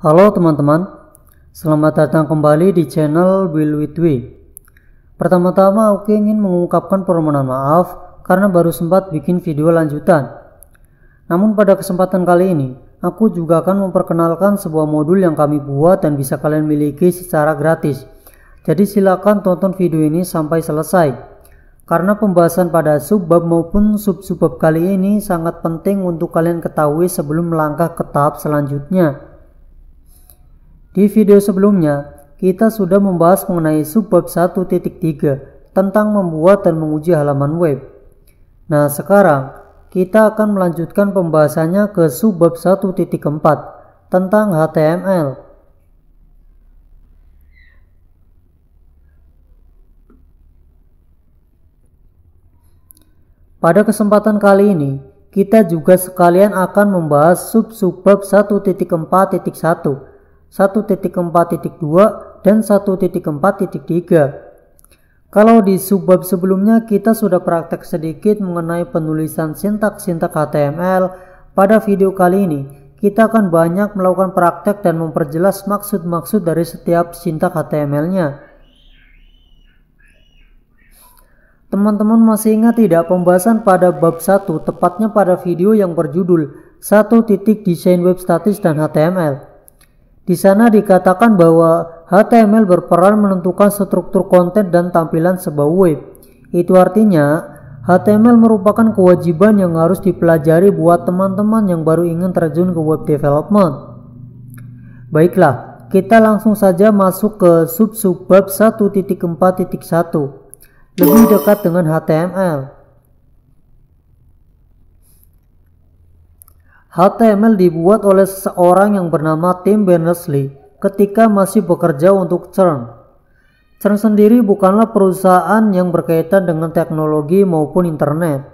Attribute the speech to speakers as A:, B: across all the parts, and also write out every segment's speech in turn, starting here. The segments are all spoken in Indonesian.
A: Halo teman-teman, selamat datang kembali di channel Will with We. Pertama-tama aku ingin mengungkapkan permohonan maaf karena baru sempat bikin video lanjutan. Namun pada kesempatan kali ini, aku juga akan memperkenalkan sebuah modul yang kami buat dan bisa kalian miliki secara gratis. Jadi silakan tonton video ini sampai selesai. Karena pembahasan pada subbab maupun sub-subbab kali ini sangat penting untuk kalian ketahui sebelum melangkah ke tahap selanjutnya. Di video sebelumnya, kita sudah membahas mengenai subbab 1.3 tentang membuat dan menguji halaman web. Nah, sekarang kita akan melanjutkan pembahasannya ke subbab 1.4 tentang HTML. Pada kesempatan kali ini, kita juga sekalian akan membahas sub-subbab 1.4.1, 1.4.2 dan 1.4.3. Kalau di subbab sebelumnya kita sudah praktek sedikit mengenai penulisan sintak-sintak HTML, pada video kali ini kita akan banyak melakukan praktek dan memperjelas maksud-maksud dari setiap sintak HTML-nya. Teman-teman masih ingat tidak pembahasan pada bab 1, tepatnya pada video yang berjudul 1. Desain web statis dan HTML. Di sana dikatakan bahwa HTML berperan menentukan struktur konten dan tampilan sebuah web. Itu artinya, HTML merupakan kewajiban yang harus dipelajari buat teman-teman yang baru ingin terjun ke web development. Baiklah, kita langsung saja masuk ke sub-subbab 1.4.1, lebih dekat dengan HTML. HTML dibuat oleh seseorang yang bernama Tim Berners-Lee ketika masih bekerja untuk CERN. CERN sendiri bukanlah perusahaan yang berkaitan dengan teknologi maupun internet.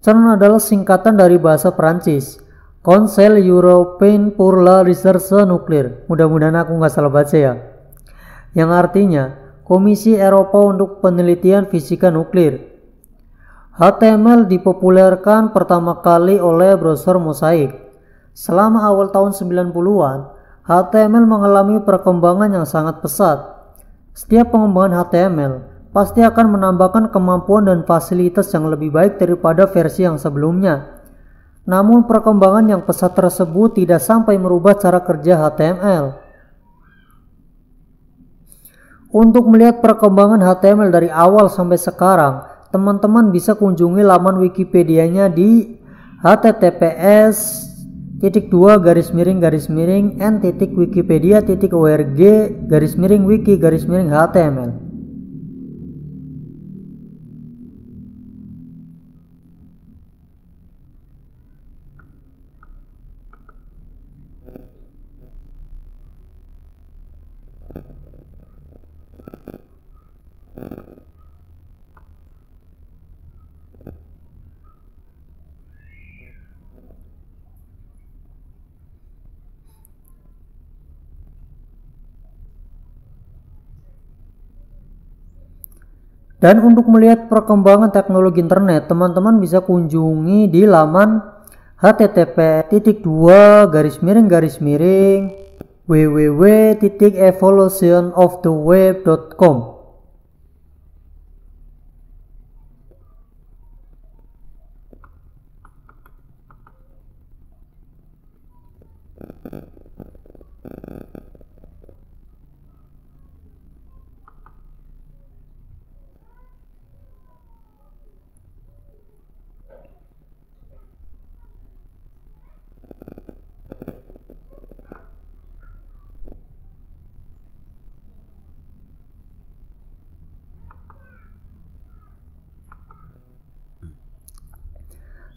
A: CERN adalah singkatan dari bahasa Prancis, Conseil Européen pour la Recherche Nucléaire. Mudah-mudahan aku nggak salah baca ya. Yang artinya, Komisi Eropa untuk Penelitian Fisika Nuklir. HTML dipopulerkan pertama kali oleh browser Mosaic. Selama awal tahun 90-an, HTML mengalami perkembangan yang sangat pesat. Setiap pengembangan HTML pasti akan menambahkan kemampuan dan fasilitas yang lebih baik daripada versi yang sebelumnya. Namun perkembangan yang pesat tersebut tidak sampai merubah cara kerja HTML. Untuk melihat perkembangan HTML dari awal sampai sekarang, teman-teman bisa kunjungi laman Wikipedia-nya di https://n.wikipedia.org/wiki-html. Dan untuk melihat perkembangan teknologi internet, teman-teman bisa kunjungi di laman http://www.evolutionoftheweb.com.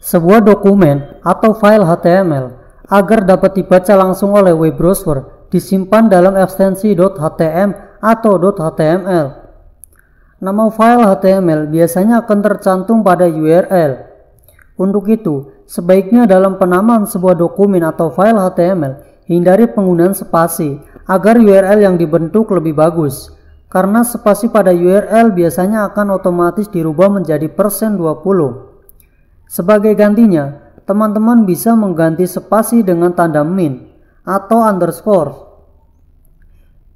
A: Sebuah dokumen atau file HTML agar dapat dibaca langsung oleh web browser disimpan dalam ekstensi .htm atau .html. Nama file HTML biasanya akan tercantum pada URL. Untuk itu, sebaiknya dalam penamaan sebuah dokumen atau file HTML, hindari penggunaan spasi agar URL yang dibentuk lebih bagus. Karena spasi pada URL biasanya akan otomatis dirubah menjadi %20. Sebagai gantinya, teman-teman bisa mengganti spasi dengan tanda min atau underscore.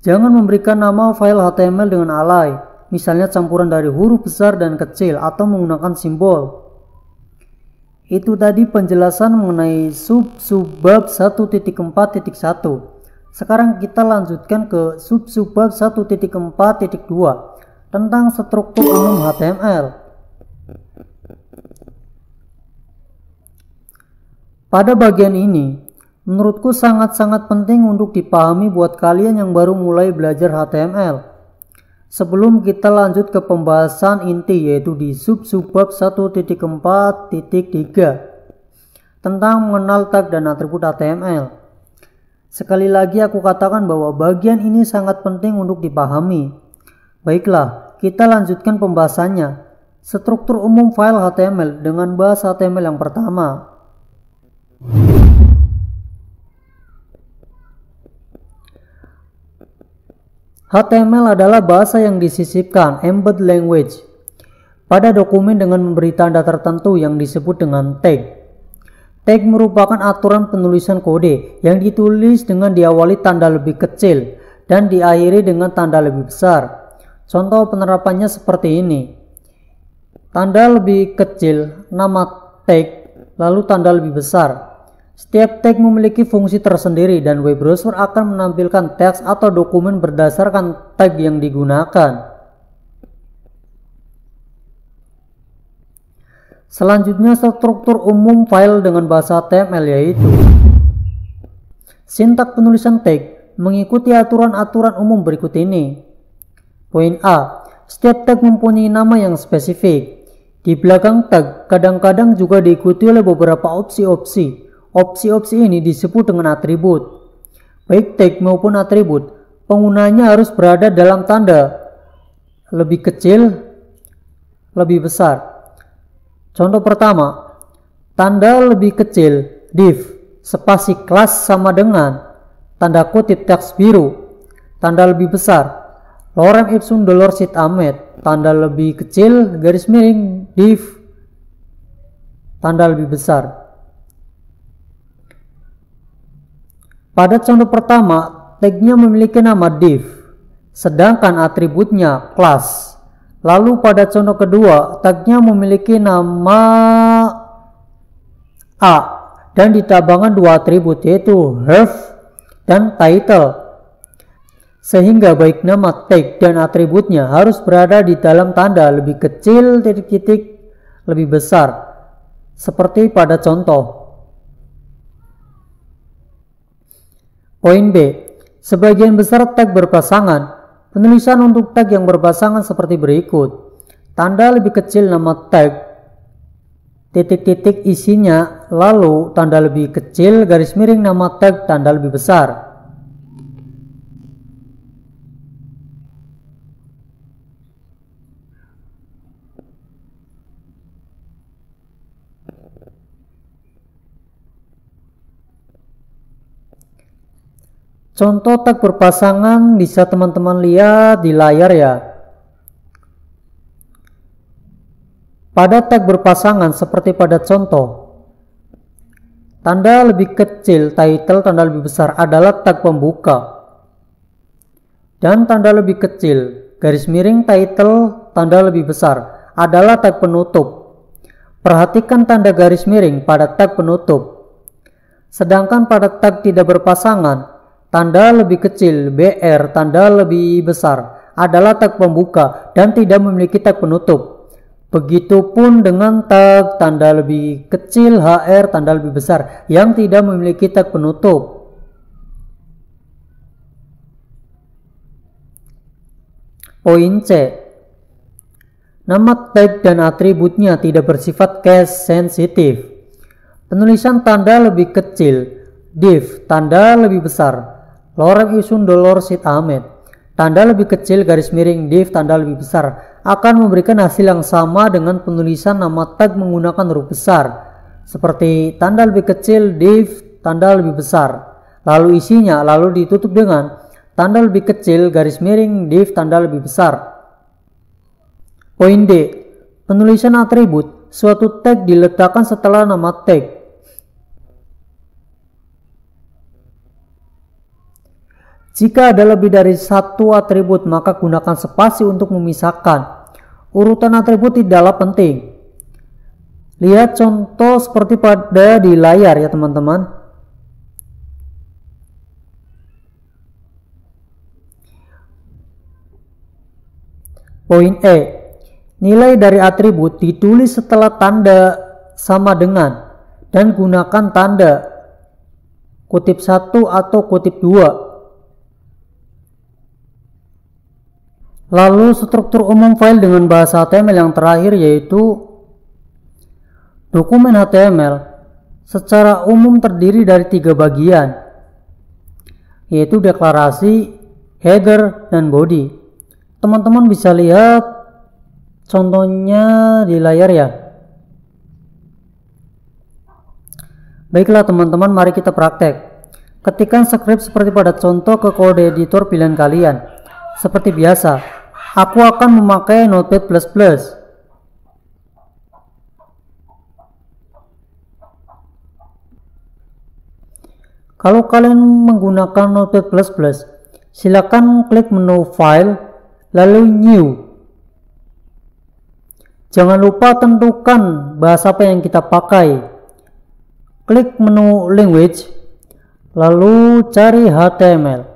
A: Jangan memberikan nama file HTML dengan alay, misalnya campuran dari huruf besar dan kecil atau menggunakan simbol. Itu tadi penjelasan mengenai subbab 1.4.1. Sekarang kita lanjutkan ke subbab 1.4.2 tentang struktur umum HTML. Pada bagian ini, menurutku sangat-sangat penting untuk dipahami buat kalian yang baru mulai belajar HTML. Sebelum kita lanjut ke pembahasan inti, yaitu di subbab 1.4.3 tentang mengenal tag dan atribut HTML. Sekali lagi aku katakan bahwa bagian ini sangat penting untuk dipahami. Baiklah, kita lanjutkan pembahasannya. Struktur umum file HTML dengan bahasa HTML yang pertama. HTML adalah bahasa yang disisipkan, embedded language, pada dokumen dengan memberi tanda tertentu yang disebut dengan tag. Tag merupakan aturan penulisan kode yang ditulis dengan diawali tanda lebih kecil dan diakhiri dengan tanda lebih besar. Contoh penerapannya seperti ini. Tanda lebih kecil, nama tag, lalu tanda lebih besar. Setiap tag memiliki fungsi tersendiri dan web browser akan menampilkan teks atau dokumen berdasarkan tag yang digunakan. Selanjutnya struktur umum file dengan bahasa HTML yaitu sintak penulisan tag mengikuti aturan-aturan umum berikut ini. Poin A. Setiap tag mempunyai nama yang spesifik. Di belakang tag kadang-kadang juga diikuti oleh beberapa opsi-opsi. Opsi-opsi ini disebut dengan atribut. Baik tag maupun atribut, penggunanya harus berada dalam tanda lebih kecil, lebih besar. Contoh pertama, tanda lebih kecil, div, spasi kelas sama dengan, tanda kutip teks biru, tanda lebih besar, lorem ipsum dolor sit amet, tanda lebih kecil, garis miring, div, tanda lebih besar. Pada contoh pertama, tagnya memiliki nama div, sedangkan atributnya class. Lalu pada contoh kedua, tagnya memiliki nama A dan ditambahkan dua atribut yaitu have dan title. Sehingga baik nama tag dan atributnya harus berada di dalam tanda lebih kecil titik-titik lebih besar. Seperti pada contoh. Poin B. Sebagian besar tag berpasangan. Penulisan untuk tag yang berpasangan seperti berikut. Tanda lebih kecil nama tag, titik-titik isinya, lalu tanda lebih kecil garis miring nama tag tanda lebih besar. Contoh tag berpasangan bisa teman-teman lihat di layar ya. Pada tag berpasangan seperti pada contoh, tanda lebih kecil title tanda lebih besar adalah tag pembuka. Dan tanda lebih kecil garis miring title tanda lebih besar adalah tag penutup. Perhatikan tanda garis miring pada tag penutup. Sedangkan pada tag tidak berpasangan, tanda lebih kecil, BR, tanda lebih besar adalah tag pembuka dan tidak memiliki tag penutup. Begitupun dengan tag tanda lebih kecil, HR, tanda lebih besar yang tidak memiliki tag penutup. Poin C. Nama tag dan atributnya tidak bersifat case sensitive. Penulisan tanda lebih kecil, div, tanda lebih besar, lorem ipsum dolor sit amet, tanda lebih kecil garis miring div tanda lebih besar akan memberikan hasil yang sama dengan penulisan nama tag menggunakan huruf besar seperti tanda lebih kecil div tanda lebih besar lalu isinya lalu ditutup dengan tanda lebih kecil garis miring div tanda lebih besar. Poin D. Penulisan atribut. Suatu tag diletakkan setelah nama tag. Jika ada lebih dari satu atribut, maka gunakan spasi untuk memisahkan. Urutan atribut tidaklah penting. Lihat contoh seperti pada di layar ya teman-teman. Poin E. Nilai dari atribut ditulis setelah tanda sama dengan dan gunakan tanda kutip 1 atau kutip 2. Lalu struktur umum file dengan bahasa HTML yang terakhir yaitu dokumen HTML secara umum terdiri dari 3 bagian, yaitu deklarasi, header, dan body. Teman-teman bisa lihat contohnya di layar ya. Baiklah teman-teman, mari kita praktek. Ketikkan script seperti pada contoh ke kode editor pilihan kalian. Seperti biasa, aku akan memakai Notepad++. Kalau kalian menggunakan Notepad++, silakan klik menu File, lalu New. Jangan lupa tentukan bahasa apa yang kita pakai. Klik menu Language, lalu cari HTML.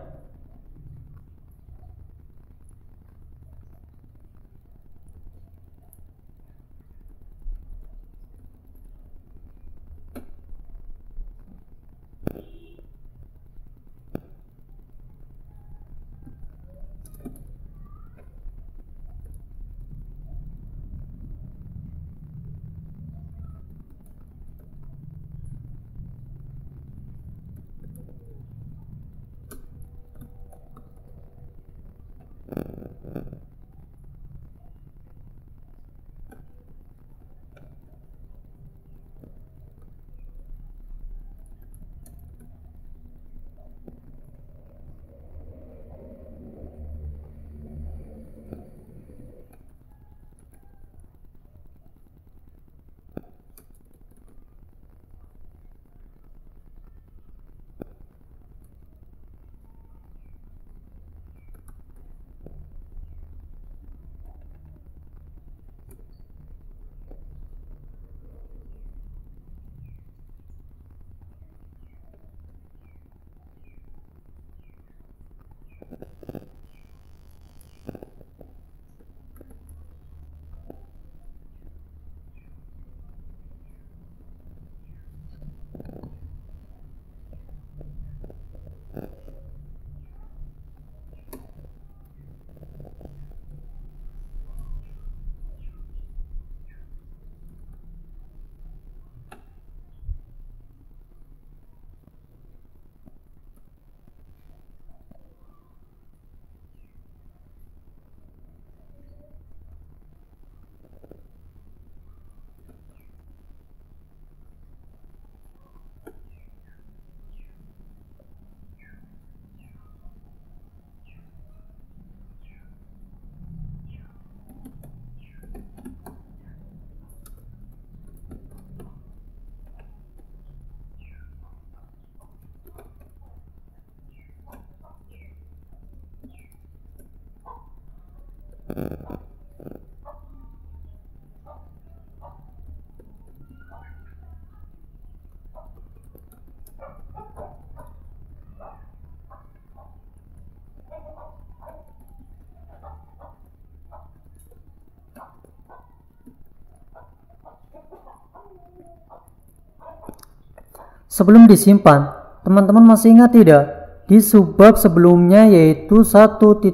A: Sebelum disimpan, teman-teman masih ingat tidak? Di subbab sebelumnya yaitu 1.3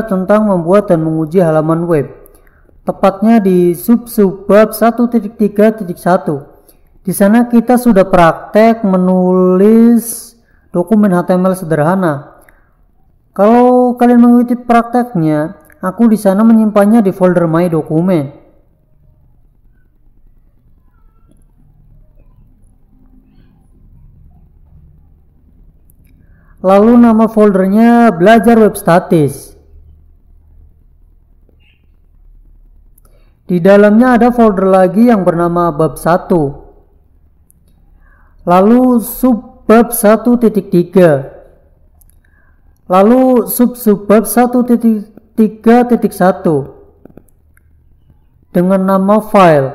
A: tentang membuat dan menguji halaman web. Tepatnya di subbab 1.3.1. Di sana kita sudah praktek menulis dokumen HTML sederhana. Kalau kalian mengikuti prakteknya, aku di sana menyimpannya di folder My Document. Lalu nama foldernya belajar web statis. Di dalamnya ada folder lagi yang bernama bab 1. Lalu subbab 1.3. Lalu subbab 1.3.1 dengan nama file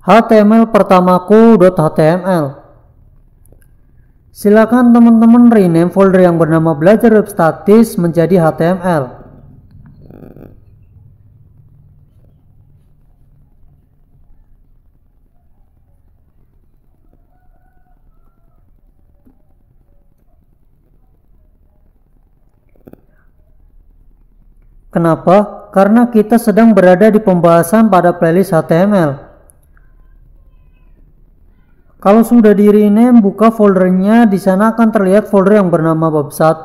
A: html pertamaku.html. Silakan teman-teman rename folder yang bernama belajar web statis menjadi HTML. Kenapa? Karena kita sedang berada di pembahasan pada playlist HTML. Kalau sudah di rename, buka foldernya, di sana akan terlihat folder yang bernama bab 1.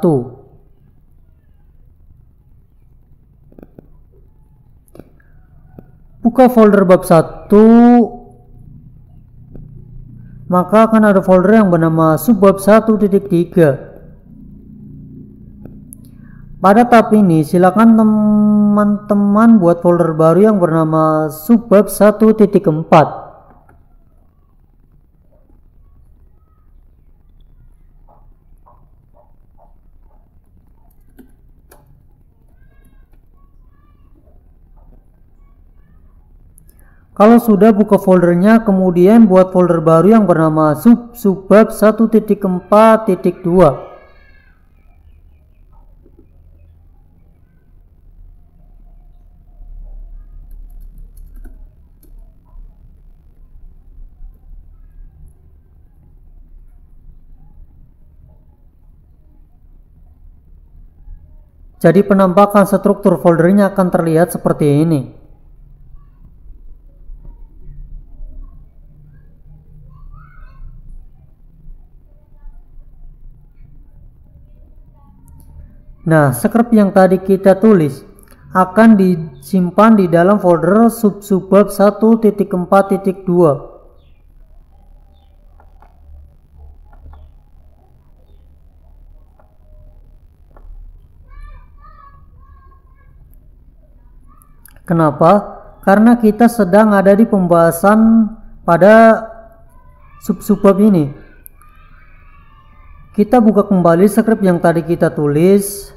A: Buka folder bab 1, maka akan ada folder yang bernama subbab 1.3. Pada tab ini silakan teman-teman buat folder baru yang bernama subbab 1.4. Kalau sudah, buka foldernya, kemudian buat folder baru yang bernama subbab 1.4.2. Jadi penampakan struktur foldernya akan terlihat seperti ini. Nah, script yang tadi kita tulis akan disimpan di dalam folder subbab 1.4.2. Kenapa? Karena kita sedang ada di pembahasan pada subbab ini. Kita buka kembali script yang tadi kita tulis.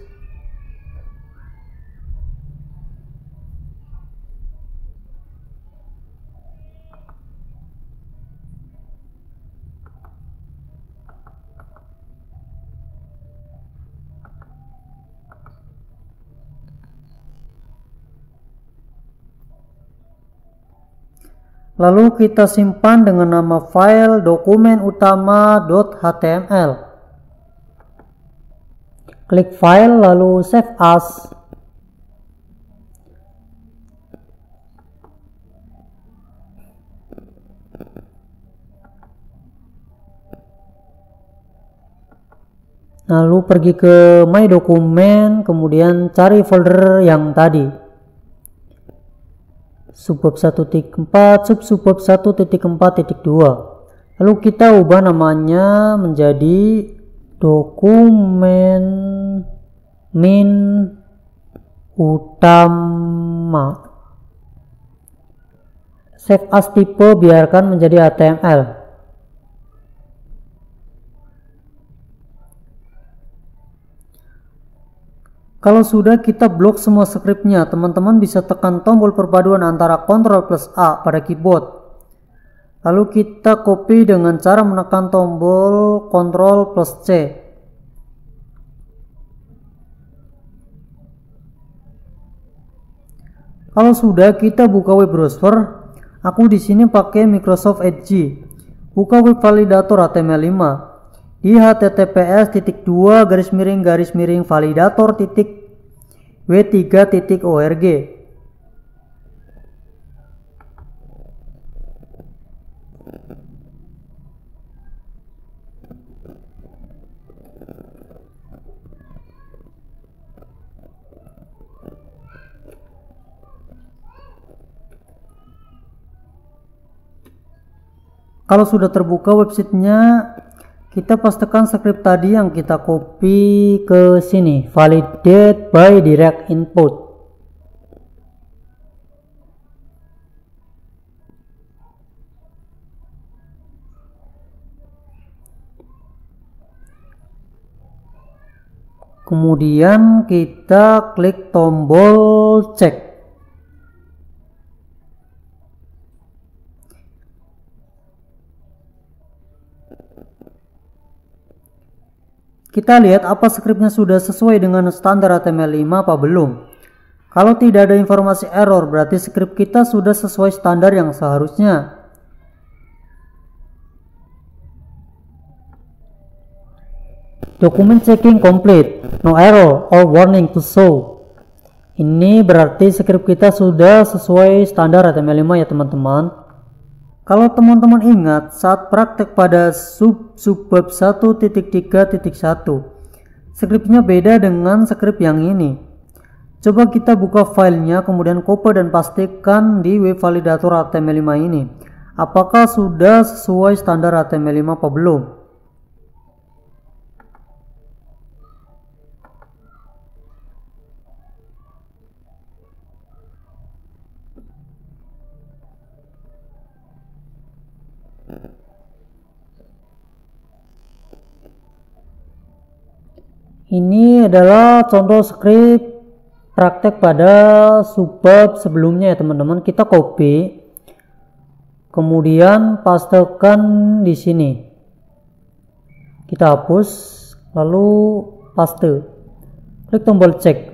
A: Lalu kita simpan dengan nama file dokumen utama.html. Klik file lalu save as. Lalu pergi ke my dokumen, kemudian cari folder yang tadi. Subbab 1.4, subbab 1.4.2. Lalu kita ubah namanya menjadi dokumen min utama. Save as tipe biarkan menjadi HTML. Kalau sudah, kita blok semua scriptnya. Teman-teman bisa tekan tombol perpaduan antara Ctrl plus A pada keyboard. Lalu kita copy dengan cara menekan tombol Ctrl plus C. Kalau sudah, kita buka web browser. Aku di sini pakai Microsoft Edge. Buka web validator HTML5. Di https://validator.w3.org. Kalau sudah terbuka websitenya, kita pastekan script tadi yang kita copy ke sini, validate by direct input. Kemudian kita klik tombol cek. Kita lihat apa skripnya sudah sesuai dengan standar HTML5 apa belum. Kalau tidak ada informasi error, berarti skrip kita sudah sesuai standar yang seharusnya. Dokumen checking complete, no error or warning to show. Ini berarti skrip kita sudah sesuai standar HTML5 ya teman-teman. Kalau teman-teman ingat saat praktek pada subbab 1.3.1, skripnya beda dengan skrip yang ini. Coba kita buka filenya, kemudian copy dan pastikan di web validator HTML5 ini. Apakah sudah sesuai standar HTML5 apa belum? Ini adalah contoh skrip praktek pada subbab sebelumnya ya teman-teman. Kita copy, kemudian pastekan di sini. Kita hapus, lalu paste. Klik tombol cek.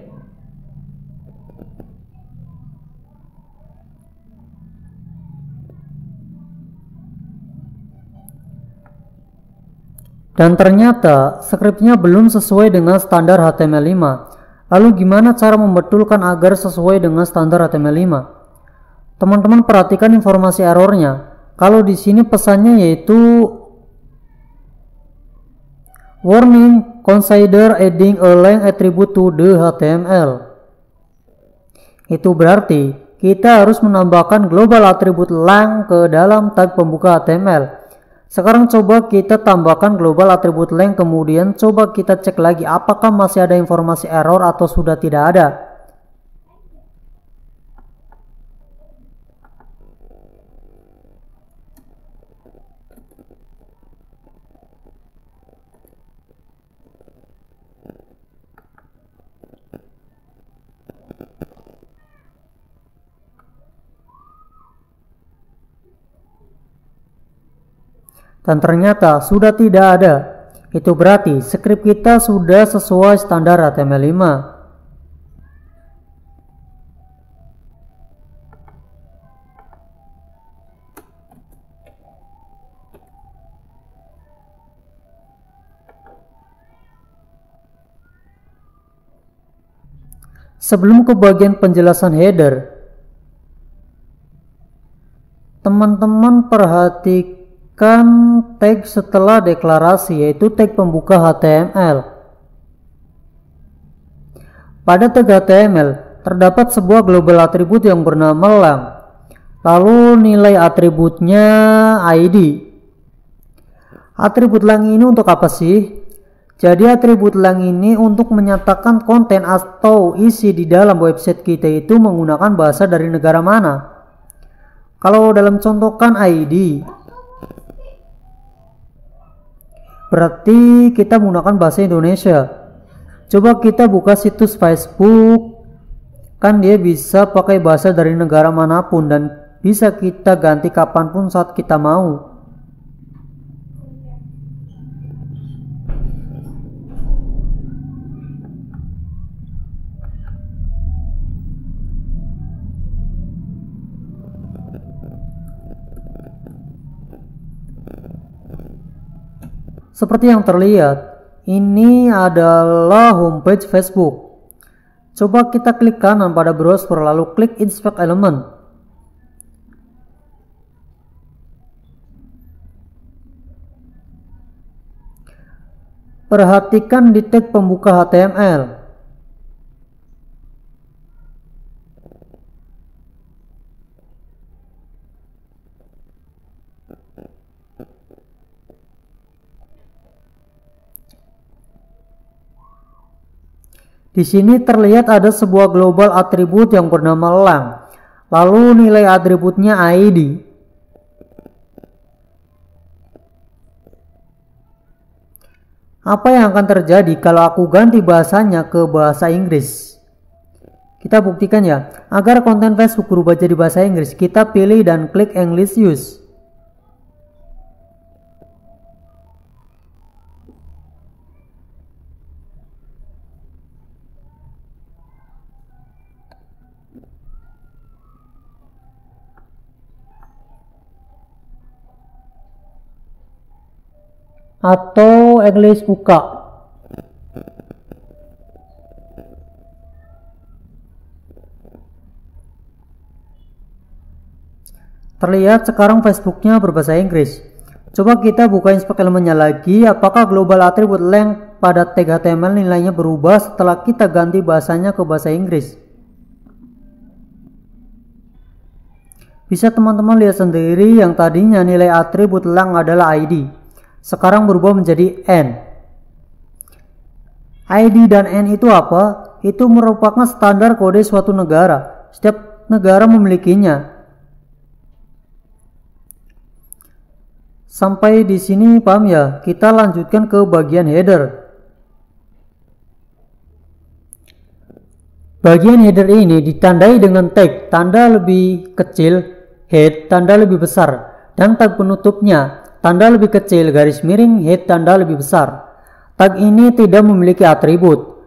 A: Dan ternyata skripnya belum sesuai dengan standar HTML5. Lalu gimana cara membetulkan agar sesuai dengan standar HTML5? Teman-teman perhatikan informasi errornya. Kalau di sini pesannya yaitu warning, consider adding a length attribute to the HTML. Itu berarti kita harus menambahkan global attribute length ke dalam tag pembuka HTML. Sekarang coba kita tambahkan global attribute length, kemudian coba kita cek lagi apakah masih ada informasi error atau sudah tidak ada. Dan ternyata sudah tidak ada. Itu berarti skrip kita sudah sesuai standar HTML5. Sebelum ke bagian penjelasan header, teman-teman perhatikan tag setelah deklarasi, yaitu tag pembuka HTML. Pada tag HTML terdapat sebuah global atribut yang bernama length. Lalu nilai atributnya ID. Atribut length ini untuk apa sih? Jadi atribut length ini untuk menyatakan konten atau isi di dalam website kita itu menggunakan bahasa dari negara mana. Kalau dalam contohkan ID, berarti kita menggunakan bahasa Indonesia. Coba kita buka situs Facebook, kan dia bisa pakai bahasa dari negara manapun dan bisa kita ganti kapanpun saat kita mau. Seperti yang terlihat, ini adalah homepage Facebook. Coba kita klik kanan pada browser lalu klik inspect element. Perhatikan di tag pembuka HTML. Di sini terlihat ada sebuah global atribut yang bernama length. Lalu nilai atributnya ID. Apa yang akan terjadi kalau aku ganti bahasanya ke bahasa Inggris? Kita buktikan ya. Agar konten Facebook berubah jadi bahasa Inggris, kita pilih dan klik English Use. Atau English buka. Terlihat sekarang Facebooknya berbahasa Inggris. Coba kita buka inspect elemennya lagi. Apakah global attribute length pada tag HTML nilainya berubah setelah kita ganti bahasanya ke bahasa Inggris? Bisa teman-teman lihat sendiri, yang tadinya nilai atribut length adalah ID, sekarang berubah menjadi N. ID dan N itu apa? Itu merupakan standar kode suatu negara. Setiap negara memilikinya. Sampai di sini paham ya? Kita lanjutkan ke bagian header. Bagian header ini ditandai dengan tag tanda lebih kecil, head tanda lebih besar, dan tag penutupnya tanda lebih kecil, garis miring, head tanda lebih besar. Tag ini tidak memiliki atribut.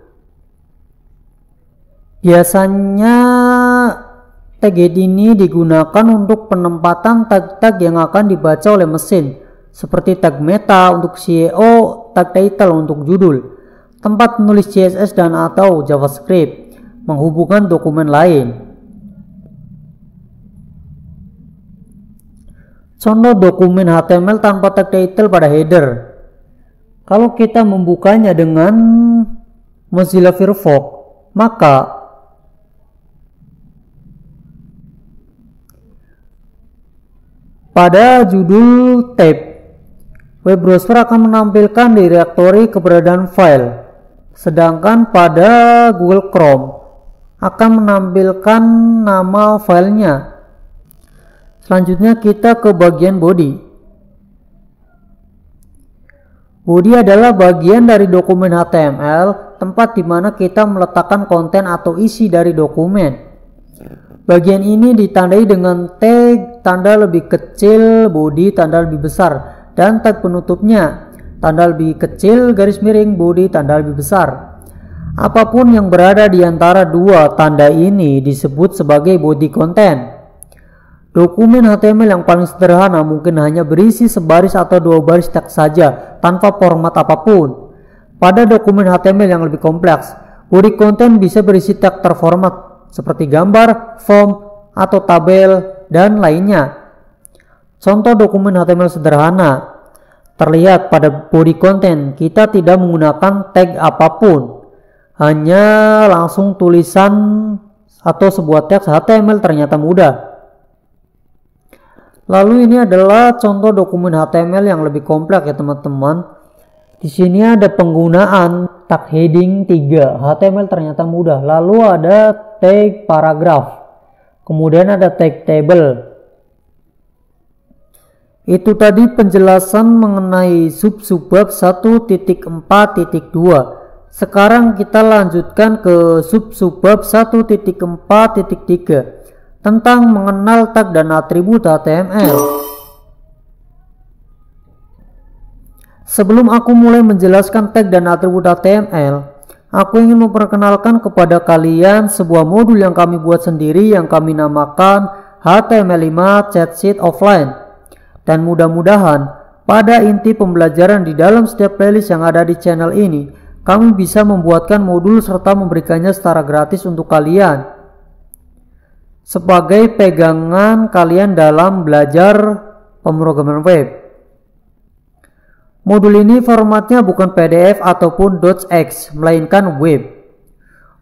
A: Biasanya tag head ini digunakan untuk penempatan tag-tag yang akan dibaca oleh mesin, seperti tag meta untuk SEO, tag title untuk judul, tempat menulis CSS dan atau JavaScript, menghubungkan dokumen lain. Contoh dokumen HTML tanpa tag title pada header. Kalau kita membukanya dengan Mozilla Firefox, maka pada judul tab, web browser akan menampilkan direktori keberadaan file, sedangkan pada Google Chrome akan menampilkan nama filenya. Selanjutnya kita ke bagian body. Body adalah bagian dari dokumen HTML, tempat di mana kita meletakkan konten atau isi dari dokumen. Bagian ini ditandai dengan tag tanda lebih kecil, body tanda lebih besar, dan tag penutupnya tanda lebih kecil, garis miring, body tanda lebih besar. Apapun yang berada di antara dua tanda ini disebut sebagai body content. Dokumen HTML yang paling sederhana mungkin hanya berisi sebaris atau dua baris teks saja tanpa format apapun. Pada dokumen HTML yang lebih kompleks, body content bisa berisi teks terformat seperti gambar, form, atau tabel, dan lainnya. Contoh dokumen HTML sederhana terlihat pada body content. Kita tidak menggunakan tag apapun, hanya langsung tulisan atau sebuah teks HTML ternyata mudah. Lalu ini adalah contoh dokumen HTML yang lebih kompleks ya teman-teman. Di sini ada penggunaan tag heading 3, HTML ternyata mudah. Lalu ada tag paragraf, kemudian ada tag table. Itu tadi penjelasan mengenai sub-subbab 1.4.2. Sekarang kita lanjutkan ke sub-subbab 1.4.3 tentang mengenal tag dan atribut HTML. Sebelum aku mulai menjelaskan tag dan atribut HTML, aku ingin memperkenalkan kepada kalian sebuah modul yang kami buat sendiri yang kami namakan HTML5 Chat Sheet Offline. Dan mudah-mudahan pada inti pembelajaran di dalam setiap playlist yang ada di channel ini, kami bisa membuatkan modul serta memberikannya secara gratis untuk kalian sebagai pegangan kalian dalam belajar pemrograman web. Modul ini formatnya bukan PDF ataupun .x, melainkan web.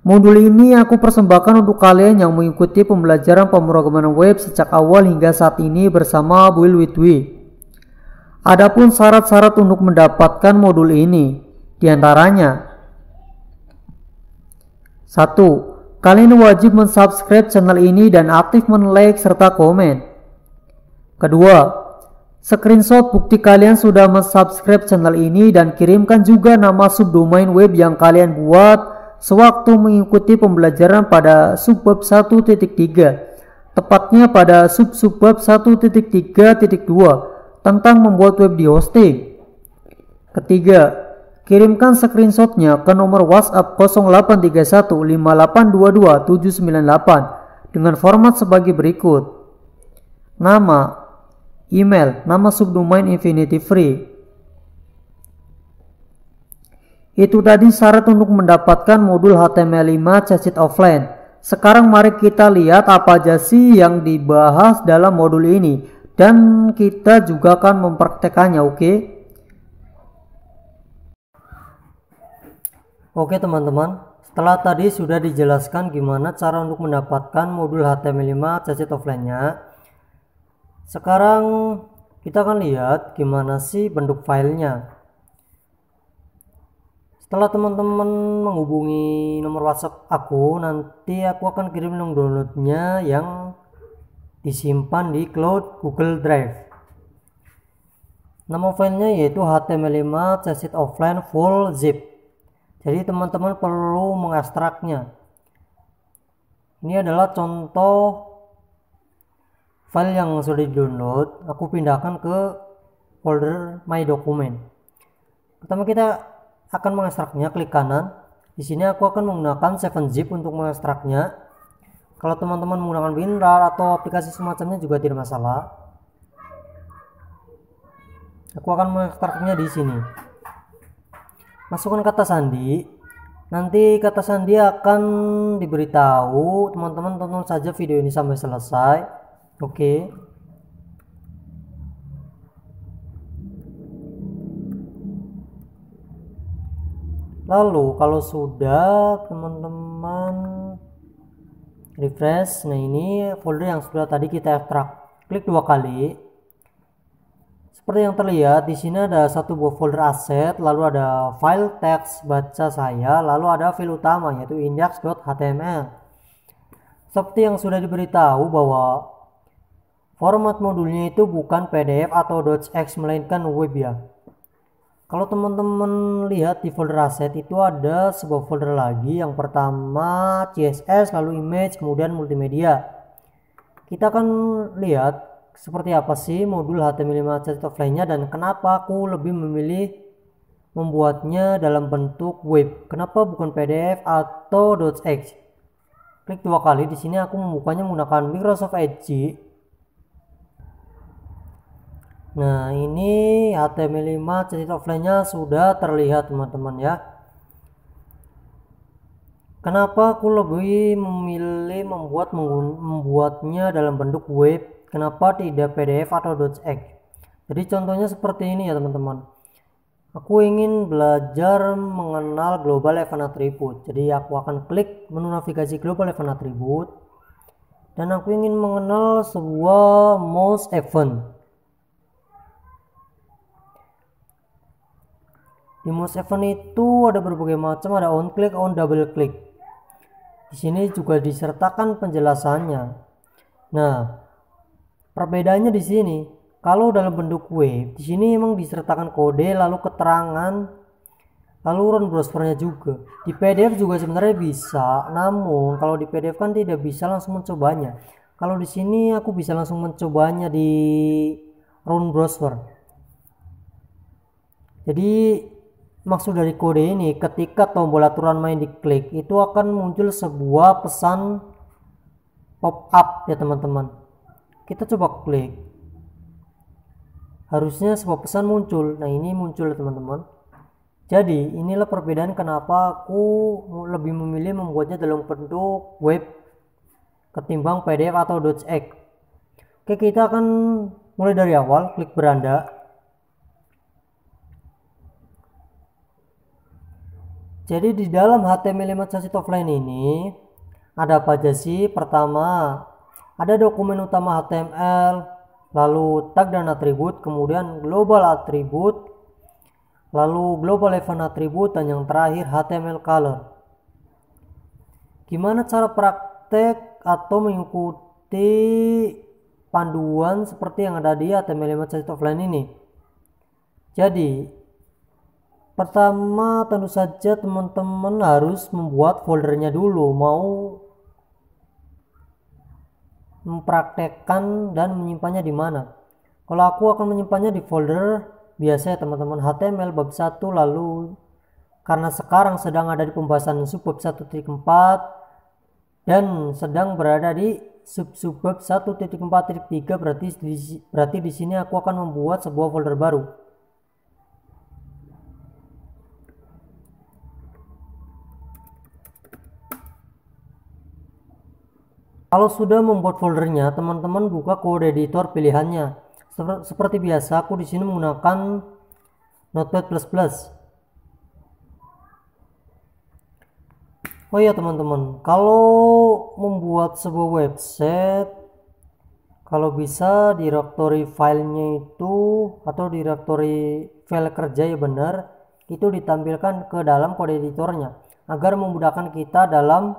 A: Modul ini aku persembahkan untuk kalian yang mengikuti pembelajaran pemrograman web sejak awal hingga saat ini bersama Build with We. Adapun syarat-syarat untuk mendapatkan modul ini, diantaranya 1. Kalian wajib mensubscribe channel ini dan aktif men-like serta komen. Kedua, Screenshot bukti kalian sudah subscribe channel ini dan kirimkan juga nama subdomain web yang kalian buat sewaktu mengikuti pembelajaran pada subbab 1.3, tepatnya pada subbab 1.3.2 tentang membuat web di hosting. Ketiga, kirimkan screenshotnya ke nomor WhatsApp 08315822 798 dengan format sebagai berikut: nama, email, nama subdomain Infinity Free. Itu tadi syarat untuk mendapatkan modul HTML5 CC Offline. Sekarang mari kita lihat apa aja sih yang dibahas dalam modul ini dan kita juga akan mempraktekannya, oke? Oke teman-teman, setelah tadi sudah dijelaskan gimana cara untuk mendapatkan modul HTML5 CC Offline-nya, sekarang kita akan lihat gimana sih bentuk filenya. Setelah teman-teman menghubungi nomor WhatsApp aku, nanti aku akan kirim link downloadnya yang disimpan di cloud Google Drive. Nama filenya yaitu HTML5 CC Offline full zip. Jadi teman-teman perlu mengekstraknya. Ini adalah contoh file yang sudah di-download. Aku pindahkan ke folder My Document. Pertama kita akan mengekstraknya, klik kanan. Di sini aku akan menggunakan 7zip untuk mengekstraknya. Kalau teman-teman menggunakan WinRAR atau aplikasi semacamnya juga tidak masalah. Aku akan mengekstraknya di sini. Masukkan kata sandi. Nanti kata sandi akan diberitahu. Teman-teman tonton saja video ini sampai selesai. Oke. Lalu kalau sudah teman-teman refresh, nah ini folder yang sudah tadi kita ekstrak. Klik 2 kali. Seperti yang terlihat di sini ada satu buah folder aset, lalu ada file teks baca saya, lalu ada file utama yaitu index.html. Seperti yang sudah diberitahu bahwa format modulnya itu bukan PDF atau .x melainkan web ya. Kalau teman-teman lihat di folder aset itu ada sebuah folder lagi. Yang pertama CSS, lalu image, kemudian multimedia. Kita akan lihat seperti apa sih modul HTML5 CC Offline-nya dan kenapa aku lebih memilih membuatnya dalam bentuk web. Kenapa bukan PDF atau .x? Klik 2 kali. Di sini aku membukanya menggunakan Microsoft Edge. Nah ini HTML5 CC Offline-nya sudah terlihat teman-teman ya. Kenapa aku lebih memilih membuatnya dalam bentuk web? Kenapa tidak PDF atau .x? Jadi contohnya seperti ini ya teman-teman. Aku ingin belajar mengenal global event attribute. Jadi aku akan klik menu navigasi global event attribute dan aku ingin mengenal sebuah mouse event. Di mouse event itu ada berbagai macam, ada on click, on double click. Di sini juga disertakan penjelasannya. Nah, perbedaannya di sini, kalau dalam bentuk web, di sini memang disertakan kode, lalu keterangan, lalu run browsernya juga. Di PDF juga sebenarnya bisa, namun kalau di PDF kan tidak bisa langsung mencobanya. Kalau di sini aku bisa langsung mencobanya di run browser. Jadi maksud dari kode ini, ketika tombol aturan main diklik itu akan muncul sebuah pesan pop up ya teman-teman. Kita coba klik, harusnya sebuah pesan muncul. Nah ini muncul ya teman-teman. Jadi inilah perbedaan kenapa aku lebih memilih membuatnya dalam bentuk web ketimbang PDF atau .x. Oke, kita akan mulai dari awal. Klik beranda. Jadi di dalam HTML5 CC Offline ini ada apa aja sih? Pertama, ada dokumen utama HTML, lalu tag dan atribut, kemudian global atribut, lalu global event atribut, dan yang terakhir HTML color. Gimana cara praktek atau mengikuti panduan seperti yang ada di HTML5 CSS Offline ini. Jadi pertama tentu saja teman-teman harus membuat foldernya dulu, mau mempraktekkan dan menyimpannya di mana. Kalau aku akan menyimpannya di folder biasa ya teman-teman, HTML bab 1, lalu karena sekarang sedang ada di pembahasan subbab 1.4 dan sedang berada di subbab 1.4.3, berarti di sini aku akan membuat sebuah folder baru. Kalau sudah membuat foldernya, teman-teman buka kode editor pilihannya. Seperti biasa, aku di sini menggunakan Notepad++. Oh iya teman-teman, kalau membuat sebuah website, kalau bisa directory filenya itu atau directory file kerja ya benar, itu ditampilkan ke dalam kode editornya agar memudahkan kita dalam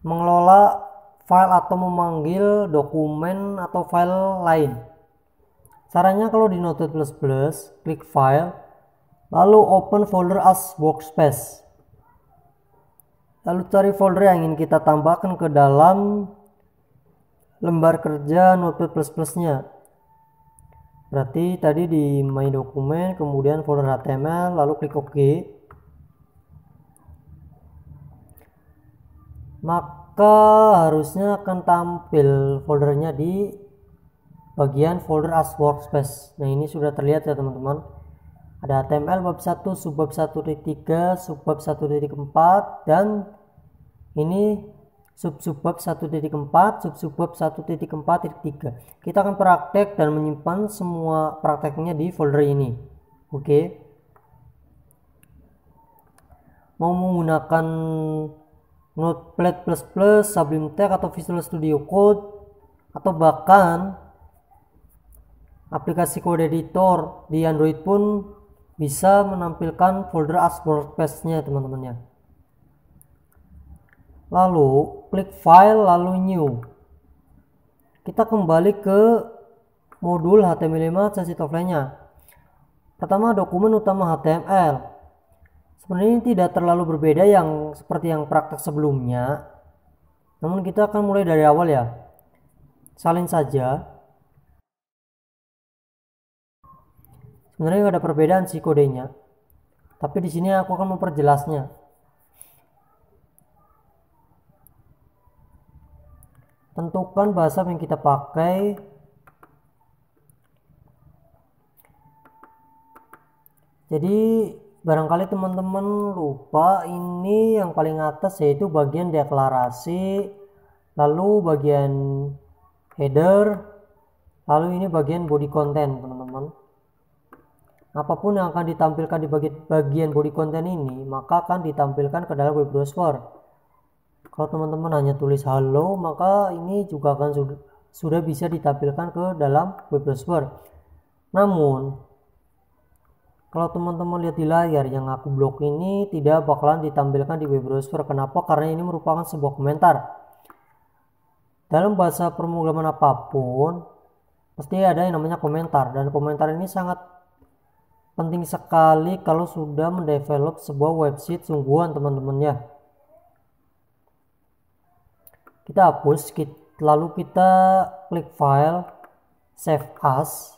A: mengelola file atau memanggil dokumen atau file lain. Caranya kalau di Notepad++, klik file, lalu open folder as workspace. Lalu cari folder yang ingin kita tambahkan ke dalam lembar kerja Notepad++-nya. Berarti tadi di my dokumen, kemudian folder HTML, lalu klik OK. Maka harusnya akan tampil foldernya di bagian folder as workspace. Nah ini sudah terlihat ya teman-teman, ada HTML bab 1, subbab 1.3, subbab 1.4, dan ini subbab 1.4, subbab 1.4.3. Kita akan praktek dan menyimpan semua prakteknya di folder ini. Oke. Mau menggunakan Notepad++, Sublime Text atau Visual Studio Code, atau bahkan aplikasi kode editor di Android pun bisa menampilkan folder as workspace-nya teman-teman ya. Lalu klik file, lalu new. Kita kembali ke modul HTML5 CSS Offline-nya. Pertama, dokumen utama HTML. Sebenarnya ini tidak terlalu berbeda yang seperti yang praktek sebelumnya, namun kita akan mulai dari awal ya. Salin saja. Sebenarnya nggak ada perbedaan sih kodenya, tapi di sini aku akan memperjelasnya. Tentukan bahasa yang kita pakai. Jadi barangkali teman-teman lupa, ini yang paling atas yaitu bagian deklarasi, lalu bagian header, lalu ini bagian body content teman-teman. Apapun yang akan ditampilkan di bagian body content ini, maka akan ditampilkan ke dalam web browser. Kalau teman-teman hanya tulis halo, maka ini juga akan sudah bisa ditampilkan ke dalam web browser. Namun kalau teman-teman lihat di layar yang aku blok ini tidak bakalan ditampilkan di web browser. Kenapa? Karena ini merupakan sebuah komentar. Dalam bahasa pemrograman apapun pasti ada yang namanya komentar, dan komentar ini sangat penting sekali kalau sudah mendevelop sebuah website sungguhan teman-teman ya. Kita hapus, lalu kita klik file, save as.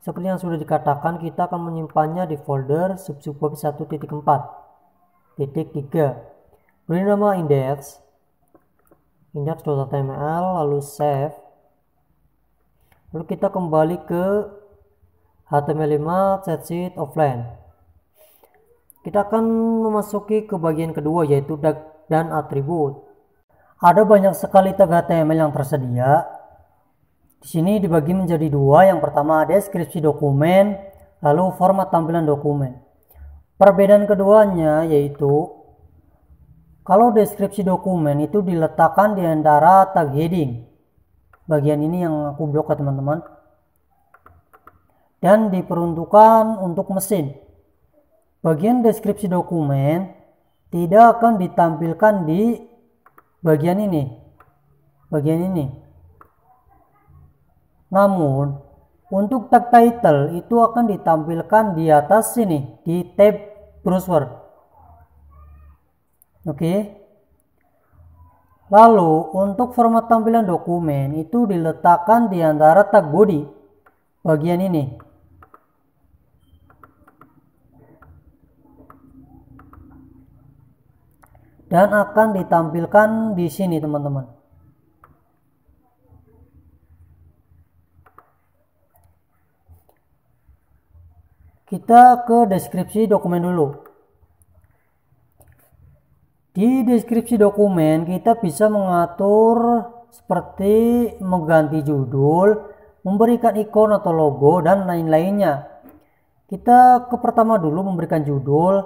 A: Seperti yang sudah dikatakan, kita akan menyimpannya di folder subbab 1.4.3. Beri nama index.html, lalu save. Lalu kita kembali ke HTML5 CSS Offline. Kita akan memasuki ke bagian kedua yaitu tag dan atribut. Ada banyak sekali tag HTML yang tersedia. Di sini dibagi menjadi dua. Yang pertama deskripsi dokumen, lalu format tampilan dokumen. Perbedaan keduanya yaitu kalau deskripsi dokumen itu diletakkan di antara tag heading. Bagian ini yang aku blok ya teman-teman. Dan diperuntukkan untuk mesin. Bagian deskripsi dokumen tidak akan ditampilkan di bagian ini. Namun untuk tag title itu akan ditampilkan di atas sini di tab browser. Oke. Lalu untuk format tampilan dokumen itu diletakkan di antara tag body bagian ini. Dan akan ditampilkan di sini teman-teman. Kita ke deskripsi dokumen dulu. Di deskripsi dokumen kita bisa mengatur seperti mengganti judul, memberikan ikon atau logo, dan lain-lainnya. Kita ke pertama dulu, memberikan judul,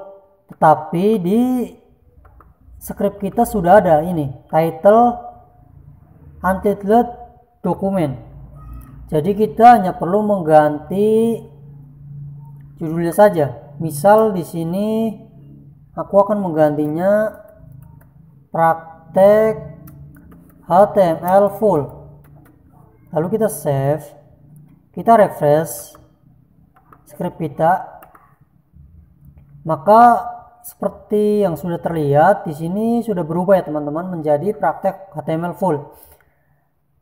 A: tetapi di script kita sudah ada ini, title untitled dokumen. Jadi kita hanya perlu mengganti judulnya saja. Misal di sini aku akan menggantinya praktek HTML full. Lalu kita save, kita refresh script kita. Maka seperti yang sudah terlihat di sini sudah berubah ya teman-teman menjadi praktek HTML full.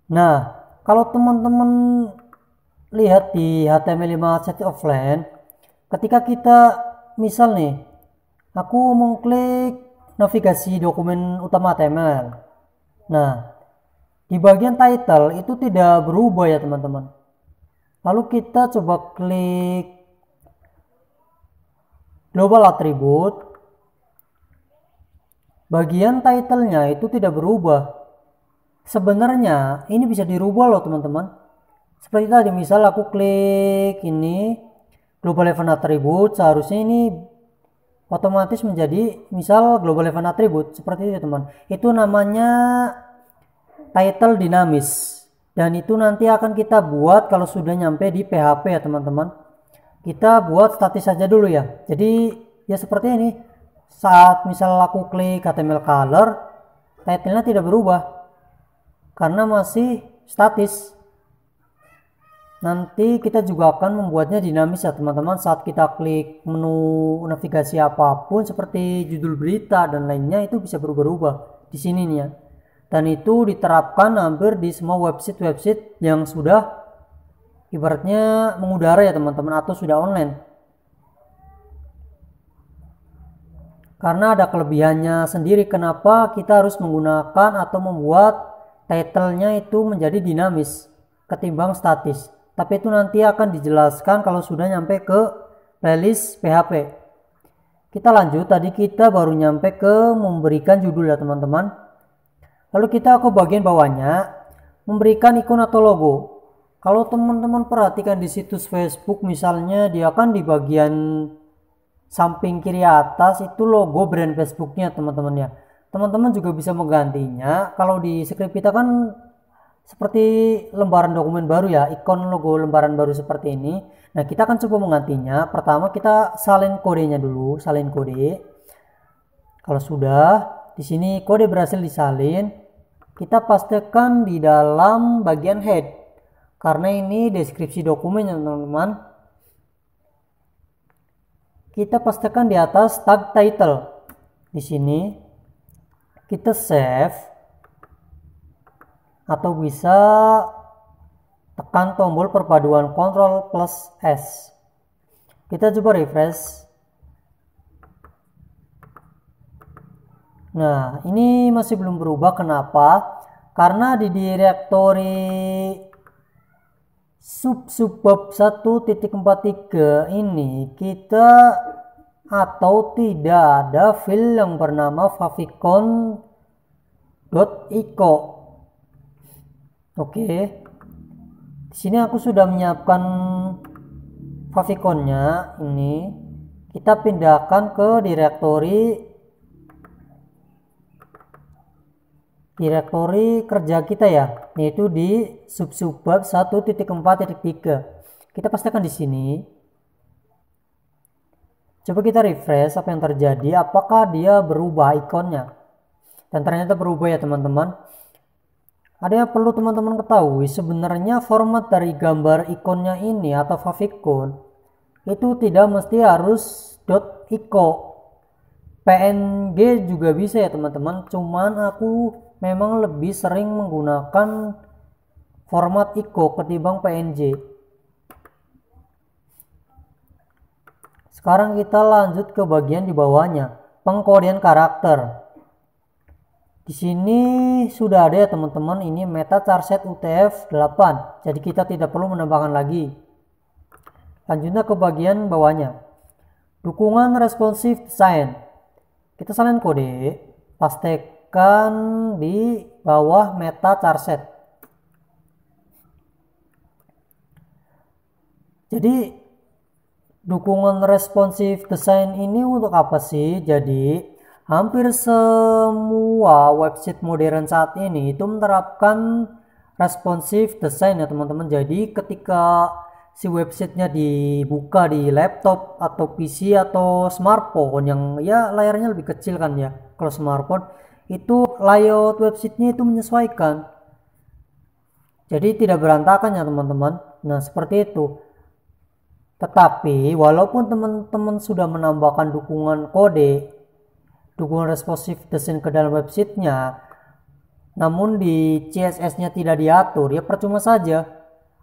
A: Nah, kalau teman-teman lihat di HTML5 set offline, ketika kita misal nih, aku mengklik navigasi dokumen utama HTML. Nah, di bagian title itu tidak berubah ya teman-teman. Lalu kita coba klik global attribute. Bagian titlenya itu tidak berubah. Sebenarnya ini bisa dirubah loh teman-teman. Seperti tadi, misal aku klik ini global event attribute, seharusnya ini otomatis menjadi misal global event attribute seperti itu teman. Itu namanya title dinamis, dan itu nanti akan kita buat kalau sudah nyampe di PHP ya teman-teman. Kita buat statis saja dulu ya. Jadi ya seperti ini. Saat misal aku klik HTML color, title-nya tidak berubah karena masih statis. Nanti kita juga akan membuatnya dinamis ya teman-teman. Saat kita klik menu navigasi apapun seperti judul berita dan lainnya itu bisa berubah-ubah di sini nih ya. Dan itu diterapkan hampir di semua website-website yang sudah ibaratnya mengudara ya teman-teman, atau sudah online. Karena ada kelebihannya sendiri kenapa kita harus menggunakan atau membuat title-nya itu menjadi dinamis ketimbang statis. Tapi itu nanti akan dijelaskan kalau sudah nyampe ke playlist PHP. Kita lanjut, tadi kita baru nyampe ke memberikan judul ya teman-teman. Lalu kita ke bagian bawahnya, memberikan ikon atau logo. Kalau teman-teman perhatikan di situs Facebook misalnya, dia kan di bagian samping kiri atas itu logo brand Facebooknya teman-teman ya. Teman-teman juga bisa menggantinya. Kalau di script kita kan seperti lembaran dokumen baru ya, ikon logo lembaran baru seperti ini. Nah, kita akan coba menggantinya. Pertama kita salin kodenya dulu, salin kode. Kalau sudah, di sini kode berhasil disalin, kita pastikan di dalam bagian head. Karena ini deskripsi dokumen ya teman-teman. Kita pastikan di atas tag title. Di sini kita save. Atau bisa tekan tombol perpaduan Ctrl plus S. Kita coba refresh. Nah, ini masih belum berubah. Kenapa? Karena di direktori subbab 1.43 ini kita atau tidak ada file yang bernama favicon.ico. Oke, di sini aku sudah menyiapkan favicon-nya. Ini kita pindahkan ke direktori kerja kita ya, yaitu di subbab 1.4.3. Kita pastikan di sini. Coba kita refresh apa yang terjadi, apakah dia berubah ikonnya. dan ternyata berubah ya teman-teman. Ada yang perlu teman-teman ketahui, sebenarnya format dari gambar ikonnya ini atau favicon itu tidak mesti harus .ico, PNG juga bisa ya teman-teman, cuman aku memang lebih sering menggunakan format ico ketimbang PNG. Sekarang kita lanjut ke bagian di bawahnya, pengkodean karakter. Di sini sudah ada ya teman-teman, ini meta charset UTF-8, jadi kita tidak perlu menambahkan lagi. Lanjutnya ke bagian bawahnya, dukungan responsive design. Kita salin kode, pastikan di bawah meta charset. Jadi dukungan responsive design ini untuk apa sih? Jadi hampir semua website modern saat ini itu menerapkan responsive design ya teman-teman. Jadi ketika si websitenya dibuka di laptop atau PC atau smartphone yang ya layarnya lebih kecil kan ya, kalau smartphone itu layout websitenya itu menyesuaikan, jadi tidak berantakan ya teman-teman. Nah seperti itu. Tetapi walaupun teman-teman sudah menambahkan dukungan dukungan responsive design ke dalam websitenya, namun di CSS-nya tidak diatur, ya percuma saja.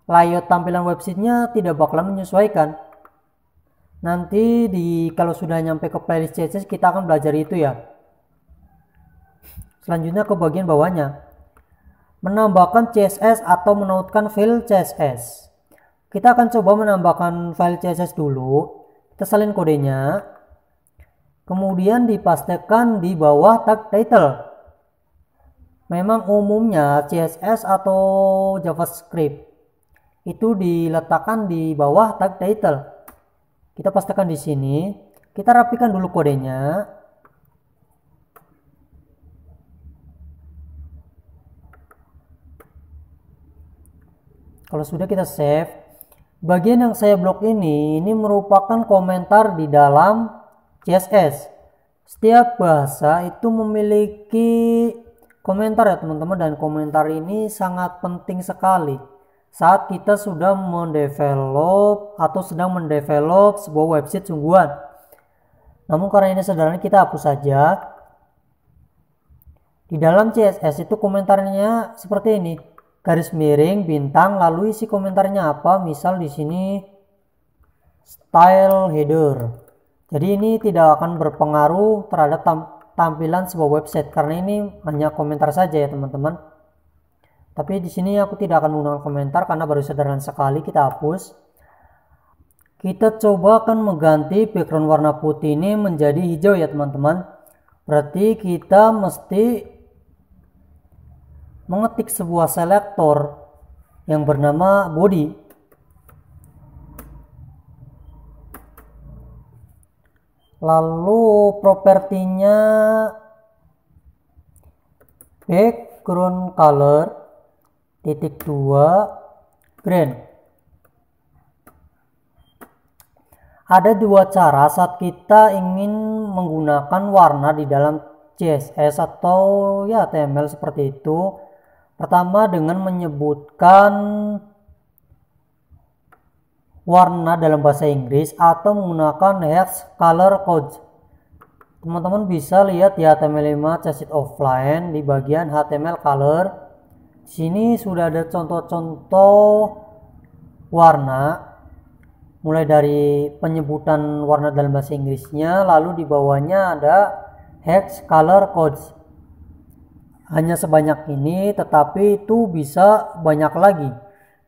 A: Layout tampilan websitenya tidak bakalan menyesuaikan. Nanti kalau sudah nyampe ke playlist CSS kita akan belajar itu ya. Selanjutnya ke bagian bawahnya, menambahkan CSS atau menautkan file CSS. Kita akan coba menambahkan file CSS dulu. Kita salin kodenya, kemudian dipastikan di bawah tag title. Memang umumnya CSS atau JavaScript itu diletakkan di bawah tag title. Kita pastikan di sini. Kita rapikan dulu kodenya. Kalau sudah kita save. Bagian yang saya blok ini merupakan komentar di dalam CSS. Setiap bahasa itu memiliki komentar ya teman-teman, dan komentar ini sangat penting sekali saat kita sudah mendevelop atau sedang mendevelop sebuah website sungguhan. Namun karena ini sederhana, kita hapus saja. Di dalam CSS itu komentarnya seperti ini, garis miring bintang, lalu isi komentarnya apa. Misal di sini style header. Jadi ini tidak akan berpengaruh terhadap tampilan sebuah website karena ini hanya komentar saja ya teman-teman. Tapi di sini aku tidak akan menggunakan komentar karena baru sederhana sekali. Kita hapus. Kita coba akan mengganti background warna putih ini menjadi hijau ya teman-teman. Berarti kita mesti mengetik sebuah selektor yang bernama body. Lalu propertinya background color -2 green. Ada dua cara saat kita ingin menggunakan warna di dalam CSS atau ya HTML seperti itu. Pertama dengan menyebutkan warna dalam bahasa Inggris atau menggunakan hex color code. Teman-teman bisa lihat di HTML5 checkout offline di bagian HTML color. Di sini sudah ada contoh-contoh warna, mulai dari penyebutan warna dalam bahasa Inggrisnya, lalu di bawahnya ada hex color codes. Hanya sebanyak ini, tetapi itu bisa banyak lagi.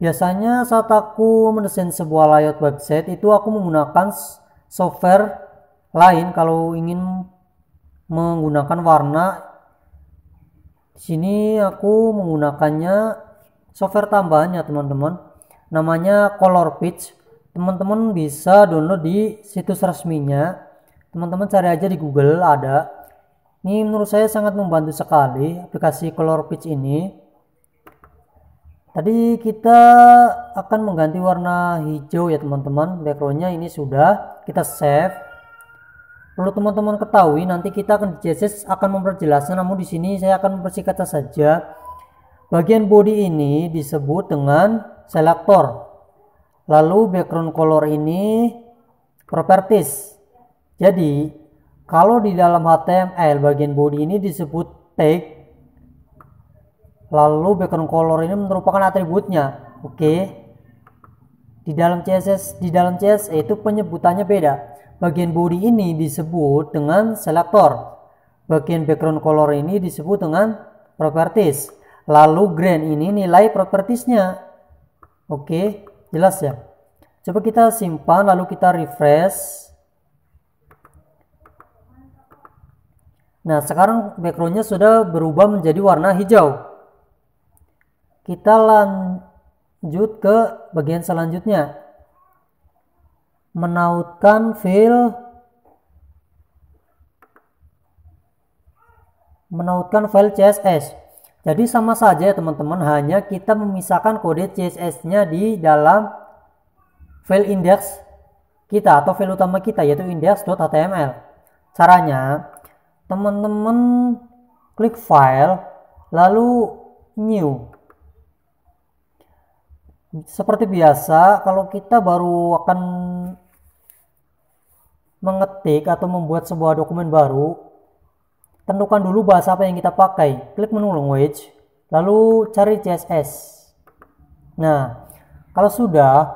A: Biasanya saat aku mendesain sebuah layout website itu aku menggunakan software lain kalau ingin menggunakan warna. Di sini aku menggunakannya software tambahannya teman-teman, namanya Colorpitch. Teman-teman bisa download di situs resminya. Teman-teman cari aja di Google, ada. Ini menurut saya sangat membantu sekali aplikasi Colorpitch ini. Tadi kita akan mengganti warna hijau ya teman-teman. Backgroundnya ini sudah kita save. Perlu teman-teman ketahui, nanti kita akan di CSS akan memperjelasnya, namun di sini saya akan mempersingkat saja. Bagian body ini disebut dengan selector. Lalu background color ini properties. Jadi kalau di dalam HTML bagian body ini disebut tag, lalu background color ini merupakan atributnya. Oke. Di dalam CSS itu penyebutannya beda. Bagian body ini disebut dengan selector. Bagian background color ini disebut dengan properties. Lalu green ini nilai propertiesnya. Oke, jelas ya. Coba kita simpan lalu kita refresh. Nah, sekarang backgroundnya sudah berubah menjadi warna hijau. Kita lanjut ke bagian selanjutnya. Menautkan file CSS. Jadi sama saja ya teman-teman, hanya kita memisahkan kode CSS-nya di dalam file index kita atau file utama kita, yaitu index.html. Caranya, teman-teman klik file, lalu new. Seperti biasa, kalau kita baru akan mengetik atau membuat sebuah dokumen baru, tentukan dulu bahasa apa yang kita pakai. Klik menu language, lalu cari CSS. Nah, kalau sudah,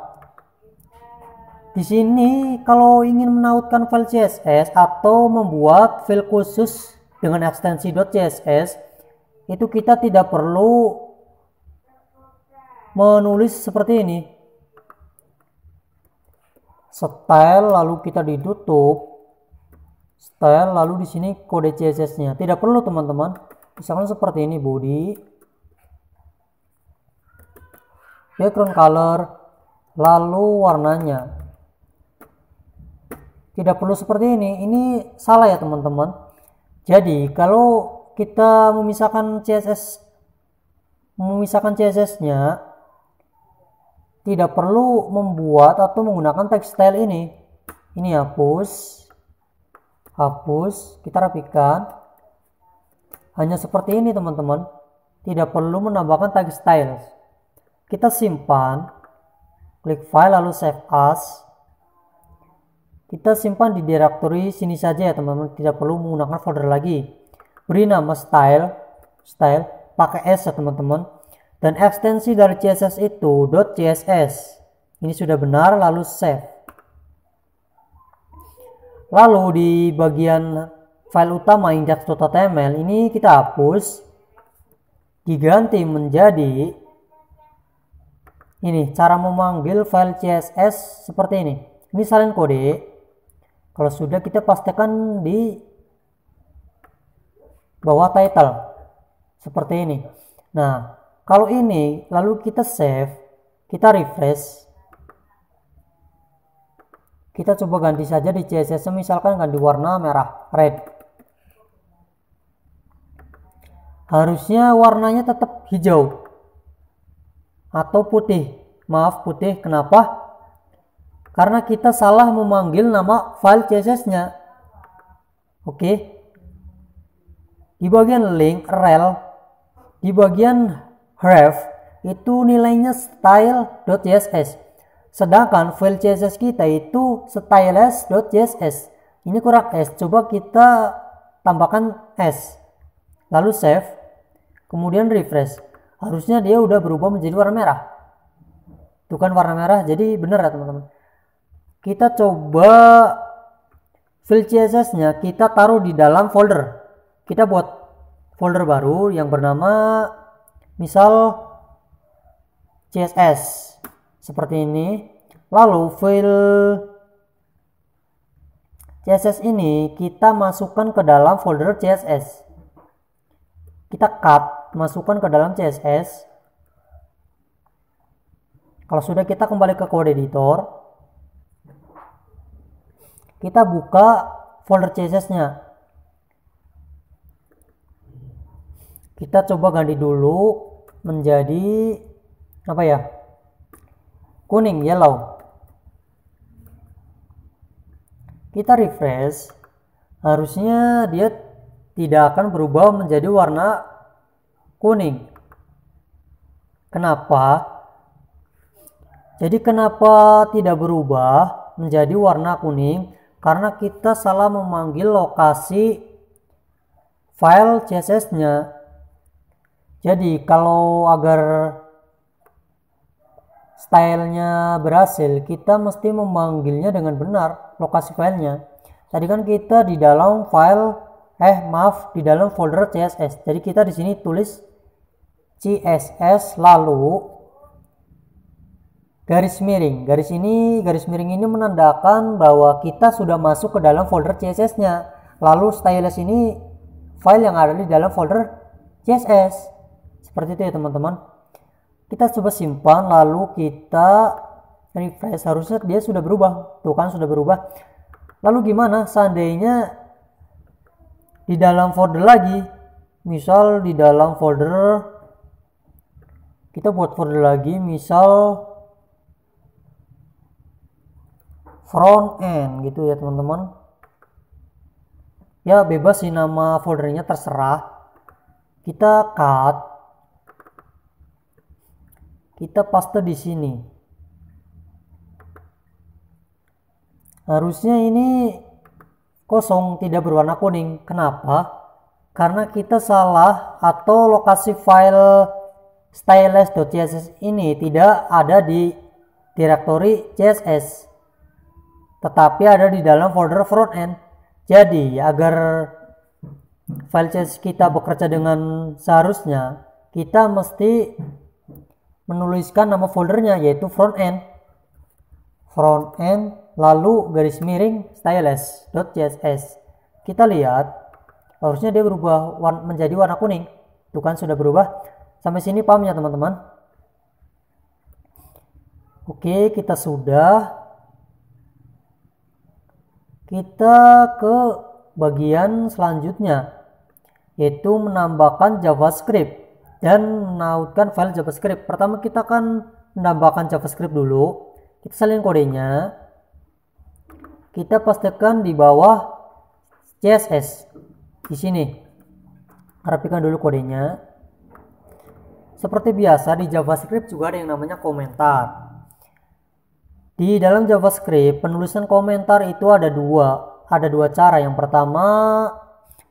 A: di sini kalau ingin menautkan file CSS atau membuat file khusus dengan ekstensi .css, itu kita tidak perlu menulis seperti ini. Style, lalu kita ditutup. Style, lalu di sini kode CSS-nya. Tidak perlu teman-teman. Misalkan seperti ini, body, background color, lalu warnanya. Tidak perlu seperti ini. Ini salah ya teman-teman. Jadi kalau kita memisahkan CSS-nya, tidak perlu membuat atau menggunakan text style ini. Ini hapus, kita rapikan. Hanya seperti ini teman-teman. Tidak perlu menambahkan tag style. Kita simpan, klik file lalu save as. Kita simpan di directory sini saja ya teman-teman, tidak perlu menggunakan folder lagi. Beri nama style pakai S ya teman-teman. Dan ekstensi dari CSS itu .css. Ini sudah benar, lalu save. Lalu di bagian file utama index.html ini kita hapus, diganti menjadi ini. Cara memanggil file CSS seperti ini. Ini salin kode. Kalau sudah, kita pastikan di bawah title seperti ini. Nah, kalau ini lalu kita save, kita refresh, kita coba ganti saja di CSS, misalkan ganti warna merah, red. Harusnya warnanya tetap hijau atau putih. Maaf, putih. Kenapa? Karena kita salah memanggil nama file CSS-nya. Oke. Di bagian link rel, di bagian ref itu nilainya style.css. Sedangkan file CSS kita itu styleless.css. Ini kurang S. Coba kita tambahkan S. Lalu save. Kemudian refresh. Harusnya dia udah berubah menjadi warna merah. Itu kan warna merah, jadi benar ya teman-teman. Kita coba file CSS-nya kita taruh di dalam folder. Kita buat folder baru yang bernama misal CSS seperti ini. Lalu file CSS ini kita masukkan ke dalam folder CSS. Kita cut, masukkan ke dalam CSS. Kalau sudah, kita kembali ke code editor. Kita buka folder CSS-nya. Kita coba ganti dulu menjadi apa ya? Kuning, yellow. Kita refresh. harusnya dia tidak akan berubah menjadi warna kuning. Kenapa? Jadi kenapa tidak berubah menjadi warna kuning? Karena kita salah memanggil lokasi file CSS-nya. Jadi kalau agar stylenya berhasil, kita mesti memanggilnya dengan benar lokasi filenya. Tadi kan kita di dalam file di dalam folder CSS. Jadi kita di sini tulis CSS lalu garis miring. Garis miring ini menandakan bahwa kita sudah masuk ke dalam folder CSS-nya. Lalu stylus ini file yang ada di dalam folder CSS. Seperti itu ya teman-teman. Kita coba simpan lalu kita refresh. Harusnya dia sudah berubah. Tuh kan sudah berubah. Lalu gimana seandainya di dalam folder lagi? Misal di dalam folder, kita buat folder lagi, misal front end gitu ya teman-teman. Ya bebas sih nama foldernya, terserah. Kita cut, kita paste di sini. Harusnya ini kosong, tidak berwarna kuning. Kenapa? Karena kita salah, atau lokasi file stylus.css ini tidak ada di direktori CSS, tetapi ada di dalam folder frontend. Jadi agar file CSS kita bekerja dengan seharusnya, kita mesti menuliskan nama foldernya, yaitu frontend lalu garis miring stylus.css. Kita lihat harusnya dia berubah menjadi warna kuning. Tuh kan sudah berubah. Sampai sini paham ya teman-teman? Oke, kita sudah. Kita ke bagian selanjutnya, yaitu menambahkan JavaScript dan menautkan file JavaScript. Pertama kita akan menambahkan JavaScript dulu. Kita salin kodenya. Kita pastekan di bawah CSS di sini. Rapikan dulu kodenya. Seperti biasa di JavaScript juga ada yang namanya komentar. Di dalam JavaScript penulisan komentar itu ada dua cara. Yang pertama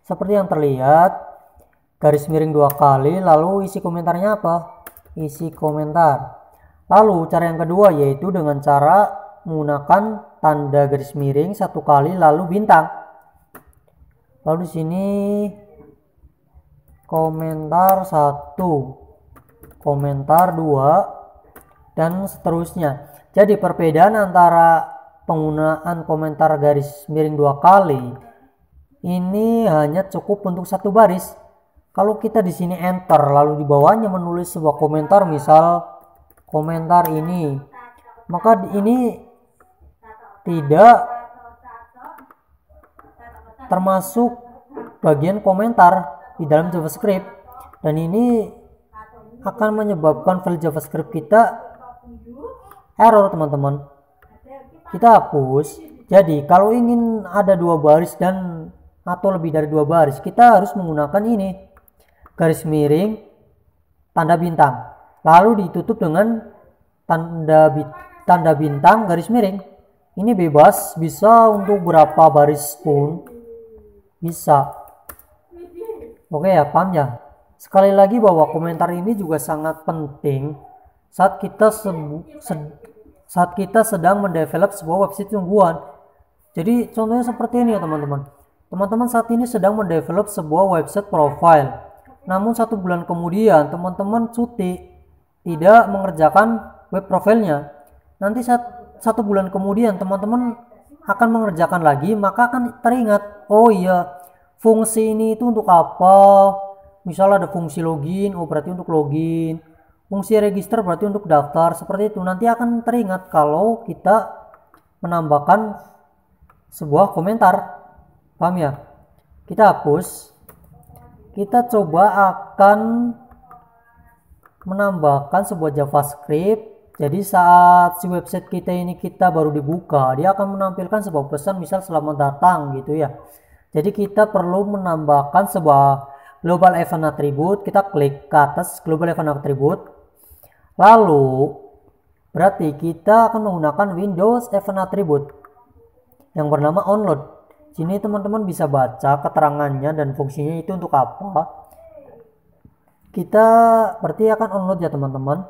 A: seperti yang terlihat, garis miring 2 kali, lalu isi komentarnya apa? Isi komentar. Lalu cara yang kedua yaitu dengan cara menggunakan tanda garis miring 1 kali lalu bintang. Lalu di sini komentar 1, komentar 2 dan seterusnya. Jadi perbedaan antara penggunaan komentar garis miring 2 kali ini hanya cukup untuk 1 baris. Kalau kita di sini enter lalu di bawahnya menulis sebuah komentar, misal komentar ini, maka ini tidak termasuk bagian komentar di dalam JavaScript, dan ini akan menyebabkan file JavaScript kita error teman-teman. Kita hapus. Jadi kalau ingin ada 2 baris dan atau lebih dari 2 baris, kita harus menggunakan ini, garis miring tanda bintang, lalu ditutup dengan tanda bintang garis miring. Ini bebas, bisa untuk berapa baris pun bisa. Oke ya, paham ya? Sekali lagi bahwa komentar ini juga sangat penting saat kita sedang mendevelop sebuah website sungguhan. Jadi contohnya seperti ini ya teman-teman. Teman-teman saat ini sedang mendevelop sebuah website profile. Namun 1 bulan kemudian teman-teman cuti, tidak mengerjakan web profilnya. Nanti 1 bulan kemudian teman-teman akan mengerjakan lagi, maka akan teringat, oh iya, fungsi ini itu untuk apa? Misal ada fungsi login, oh berarti untuk login. Fungsi register berarti untuk daftar. Seperti itu. Nanti akan teringat kalau kita menambahkan sebuah komentar. Paham ya? Kita hapus. Kita coba akan menambahkan sebuah JavaScript. Jadi saat si website kita ini kita baru dibuka, dia akan menampilkan sebuah pesan, misal selamat datang gitu ya. Jadi kita perlu menambahkan sebuah global event attribute. Kita klik ke atas global event attribute. Lalu berarti kita akan menggunakan Windows event attribute yang bernama onload. Sini teman-teman bisa baca keterangannya dan fungsinya itu untuk apa. Kita berarti akan onload ya teman-teman.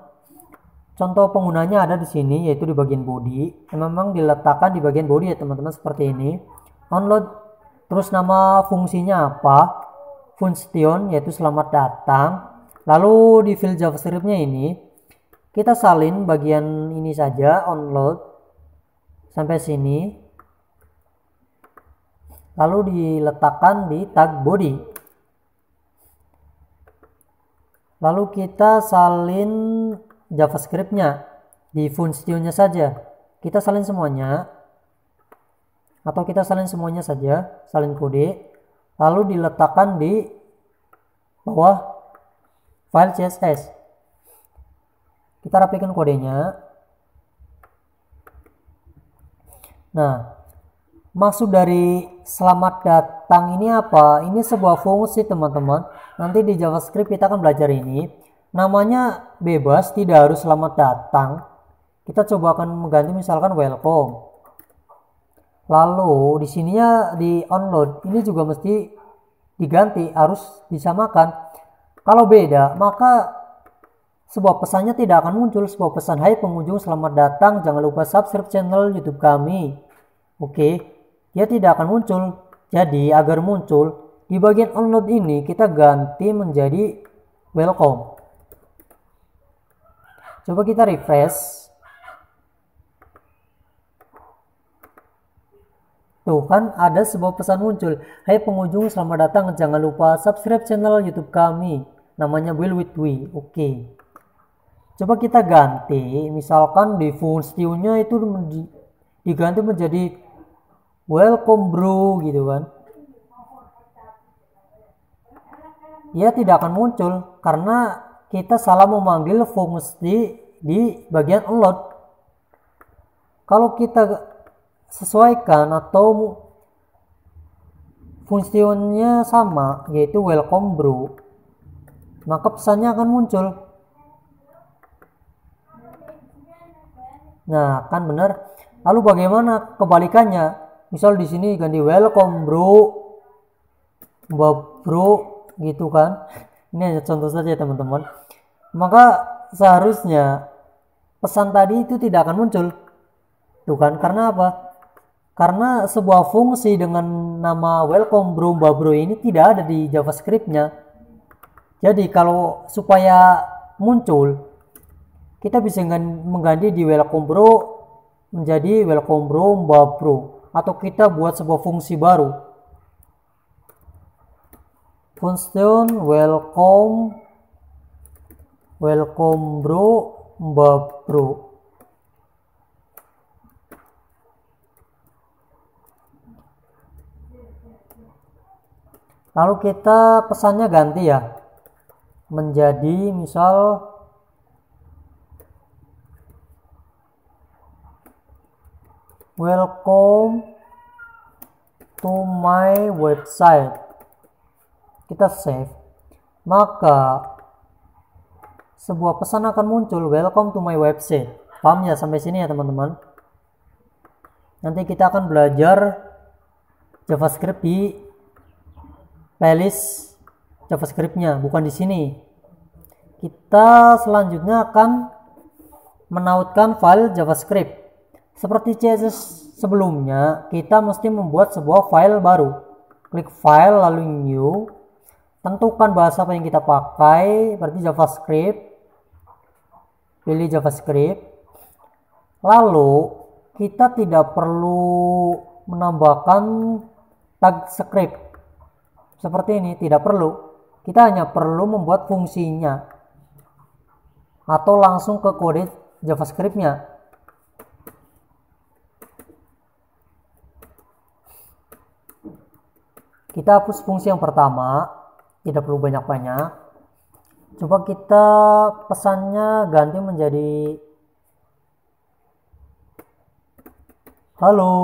A: Contoh penggunanya ada di sini, yaitu di bagian body. Memang diletakkan di bagian body ya teman-teman, seperti ini. Onload, terus nama fungsinya apa? Function, yaitu selamat datang. Lalu di field JavaScript-nya ini kita salin bagian ini saja, onload sampai sini. Lalu diletakkan di tag body. Lalu kita salin JavaScript-nya di function-nya saja. Kita salin semuanya, atau kita salin semuanya saja, salin kode, lalu diletakkan di bawah file CSS. Kita rapikan kodenya. Nah, maksud dari selamat datang ini apa? Ini sebuah fungsi teman-teman. Nanti di JavaScript kita akan belajar ini. Namanya bebas, tidak harus selamat datang. Kita coba akan mengganti misalkan welcome. Lalu di sininya di onload ini juga mesti diganti, harus disamakan. Kalau beda maka sebuah pesannya tidak akan muncul. Sebuah pesan, hai pengunjung selamat datang, jangan lupa subscribe channel YouTube kami. Oke, dia tidak akan muncul. Jadi agar muncul di bagian onload ini kita ganti menjadi welcome. Coba kita refresh. Tuh kan ada sebuah pesan muncul, hai pengunjung selamat datang, jangan lupa subscribe channel YouTube kami, namanya Build with We. Oke, coba kita ganti, misalkan di function-nya itu diganti menjadi welcome bro gitu kan. Dia tidak akan muncul karena kita salah memanggil fungsi di bagian onload. Kalau kita sesuaikan atau fungsinya sama, yaitu welcome bro, maka pesannya akan muncul. Nah, kan benar. Lalu bagaimana kebalikannya? Misal di sini ganti welcome bro, bro gitu kan. Ini hanya contoh saja teman-teman. Maka seharusnya pesan tadi itu tidak akan muncul. Tuh kan, karena apa? Karena sebuah fungsi dengan nama welcome bro, bro ini tidak ada di JavaScript-nya. Jadi kalau supaya muncul, kita bisa mengganti di welcome bro menjadi welcome bro, bro, atau kita buat sebuah fungsi baru. Function welcome bro, bro. Lalu kita pesannya ganti ya, menjadi misal welcome to my website. Kita save, maka sebuah pesan akan muncul, welcome to my website. Paham ya sampai sini ya teman-teman? Nanti kita akan belajar JavaScript di playlist JavaScript-nya, bukan di sini. Kita selanjutnya akan menautkan file JavaScript. Seperti CSS sebelumnya, kita mesti membuat sebuah file baru. Klik file lalu new. Tentukan bahasa apa yang kita pakai, berarti JavaScript. Pilih JavaScript. Lalu kita tidak perlu menambahkan tag script seperti ini, tidak perlu. Kita hanya perlu membuat fungsinya atau langsung ke kode JavaScript-nya. Kita hapus fungsi yang pertama, tidak perlu banyak-banyak. Coba kita pesannya ganti menjadi halo.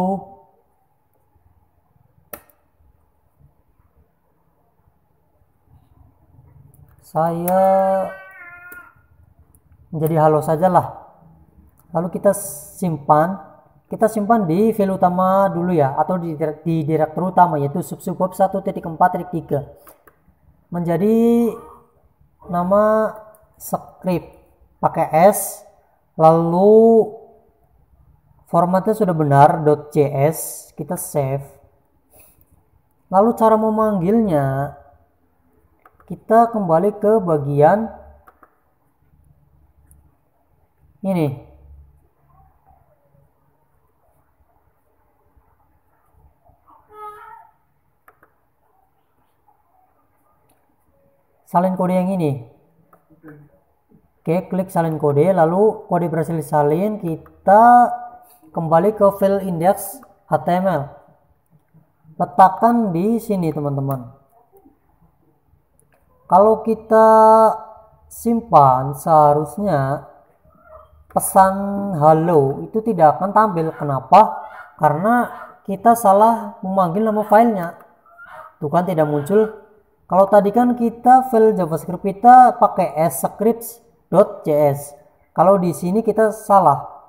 A: saya menjadi halo sajalah. Lalu kita simpan di file utama dulu ya, atau di direktur utama, yaitu subsubweb 1.4.3 menjadi nama script pakai S, lalu formatnya sudah benar .js, kita save. Lalu cara memanggilnya, kita kembali ke bagian ini. Salin kode yang ini. Oke, klik salin kode, lalu kode berhasil disalin, kita kembali ke file index HTML. Letakkan di sini teman-teman. Kalau kita simpan, seharusnya pesan halo itu tidak akan tampil. Kenapa? Karena kita salah memanggil nama filenya. Tuh kan tidak muncul. Kalau tadi kan kita file JavaScript kita pakai scripts.js. Kalau di sini kita salah.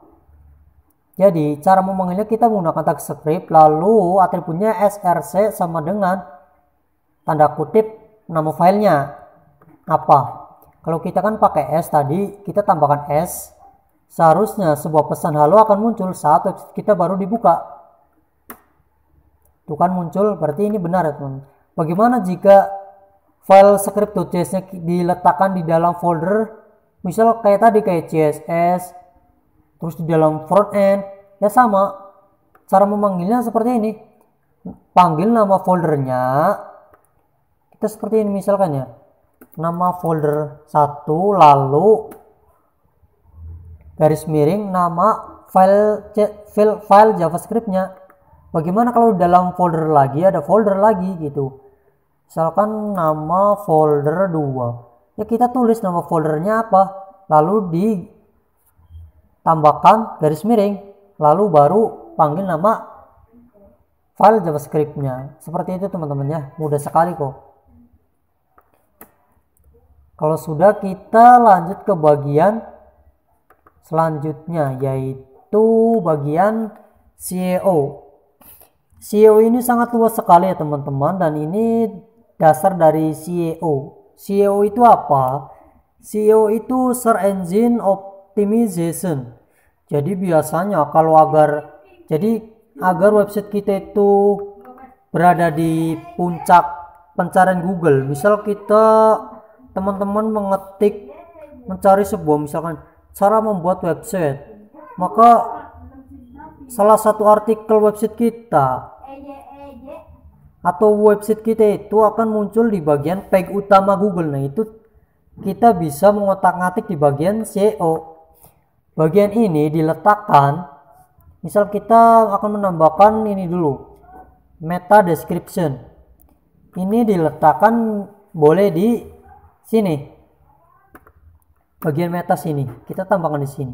A: Jadi cara memanggilnya kita menggunakan tag script, lalu atributnya src sama dengan tanda kutip nama filenya apa. Kalau kita kan pakai s tadi, kita tambahkan s. Seharusnya sebuah pesan halo akan muncul saat website kita baru dibuka. Tuh kan muncul, berarti ini benar ya teman. Bagaimana jika file script.js-nya diletakkan di dalam folder, misal kayak tadi, kayak CSS, terus di dalam front end, ya sama. Cara memanggilnya seperti ini. Panggil nama foldernya, kita seperti ini misalkan ya. Nama folder 1, lalu garis miring nama file JavaScript-nya. Bagaimana kalau dalam folder lagi ada folder lagi gitu. Misalkan nama folder 2. Ya kita tulis nama foldernya apa, lalu ditambahkan garis miring, lalu baru panggil nama file JavaScript-nya. Seperti itu teman-teman ya, mudah sekali kok. Kalau sudah, kita lanjut ke bagian selanjutnya, yaitu bagian SEO. SEO ini sangat luas sekali ya teman-teman, dan ini dasar dari SEO. SEO itu apa? SEO itu Search Engine Optimization. Jadi biasanya kalau agar website kita itu berada di puncak pencarian Google, misal teman-teman mencari sebuah, misalkan cara membuat website, maka salah satu artikel website kita atau website kita itu akan muncul di bagian page utama Google. Nah itu kita bisa mengotak-ngatik di bagian SEO. Bagian ini diletakkan, misal kita akan menambahkan ini dulu, meta description. Ini diletakkan boleh di sini, bagian meta sini, kita tambahkan di sini.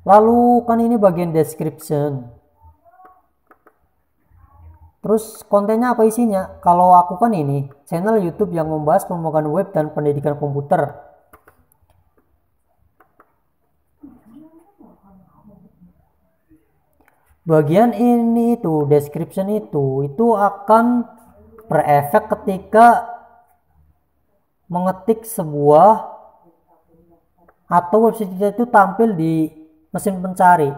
A: Lalu kan ini bagian description. Terus kontennya apa isinya? Kalau aku kan ini channel YouTube yang membahas pembukaan web dan pendidikan komputer. Bagian ini itu description itu akan berefek ketika mengetik sebuah atau website kita itu tampil di mesin pencari.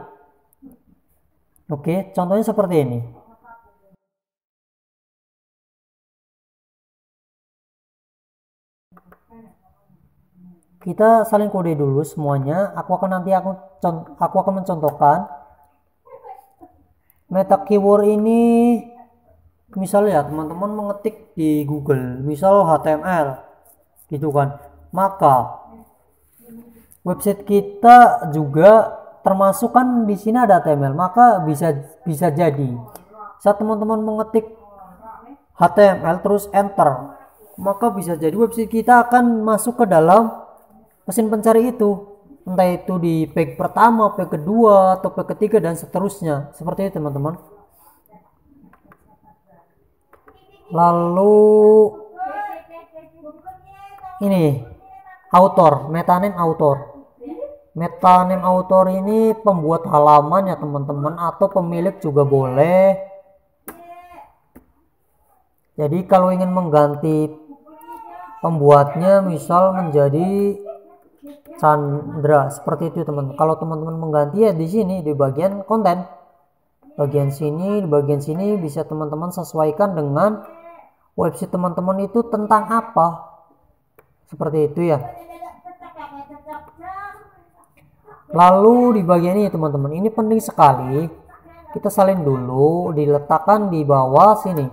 A: Oke, contohnya seperti ini. Kita saling kode dulu semuanya. Aku akan mencontohkan meta keyword ini. Misalnya teman-teman mengetik di Google, misal HTML, gitu kan. Maka website kita juga termasuk kan di sini ada HTML, maka bisa jadi saat teman-teman mengetik HTML terus enter, maka bisa jadi website kita akan masuk ke dalam mesin pencari itu, entah itu di page pertama, page kedua, atau page ketiga dan seterusnya. Seperti itu teman-teman. Lalu ini author, metaname author. Metaname author ini pembuat halaman ya teman-teman, atau pemilik juga boleh. Jadi kalau ingin mengganti pembuatnya misal menjadi Chandra seperti itu teman. Kalau teman-teman mengganti ya di sini di bagian konten. Bagian sini, di bagian sini bisa teman-teman sesuaikan dengan website teman-teman itu tentang apa. Seperti itu ya. Lalu di bagian ini teman-teman, ini penting sekali. Kita salin dulu, diletakkan di bawah sini.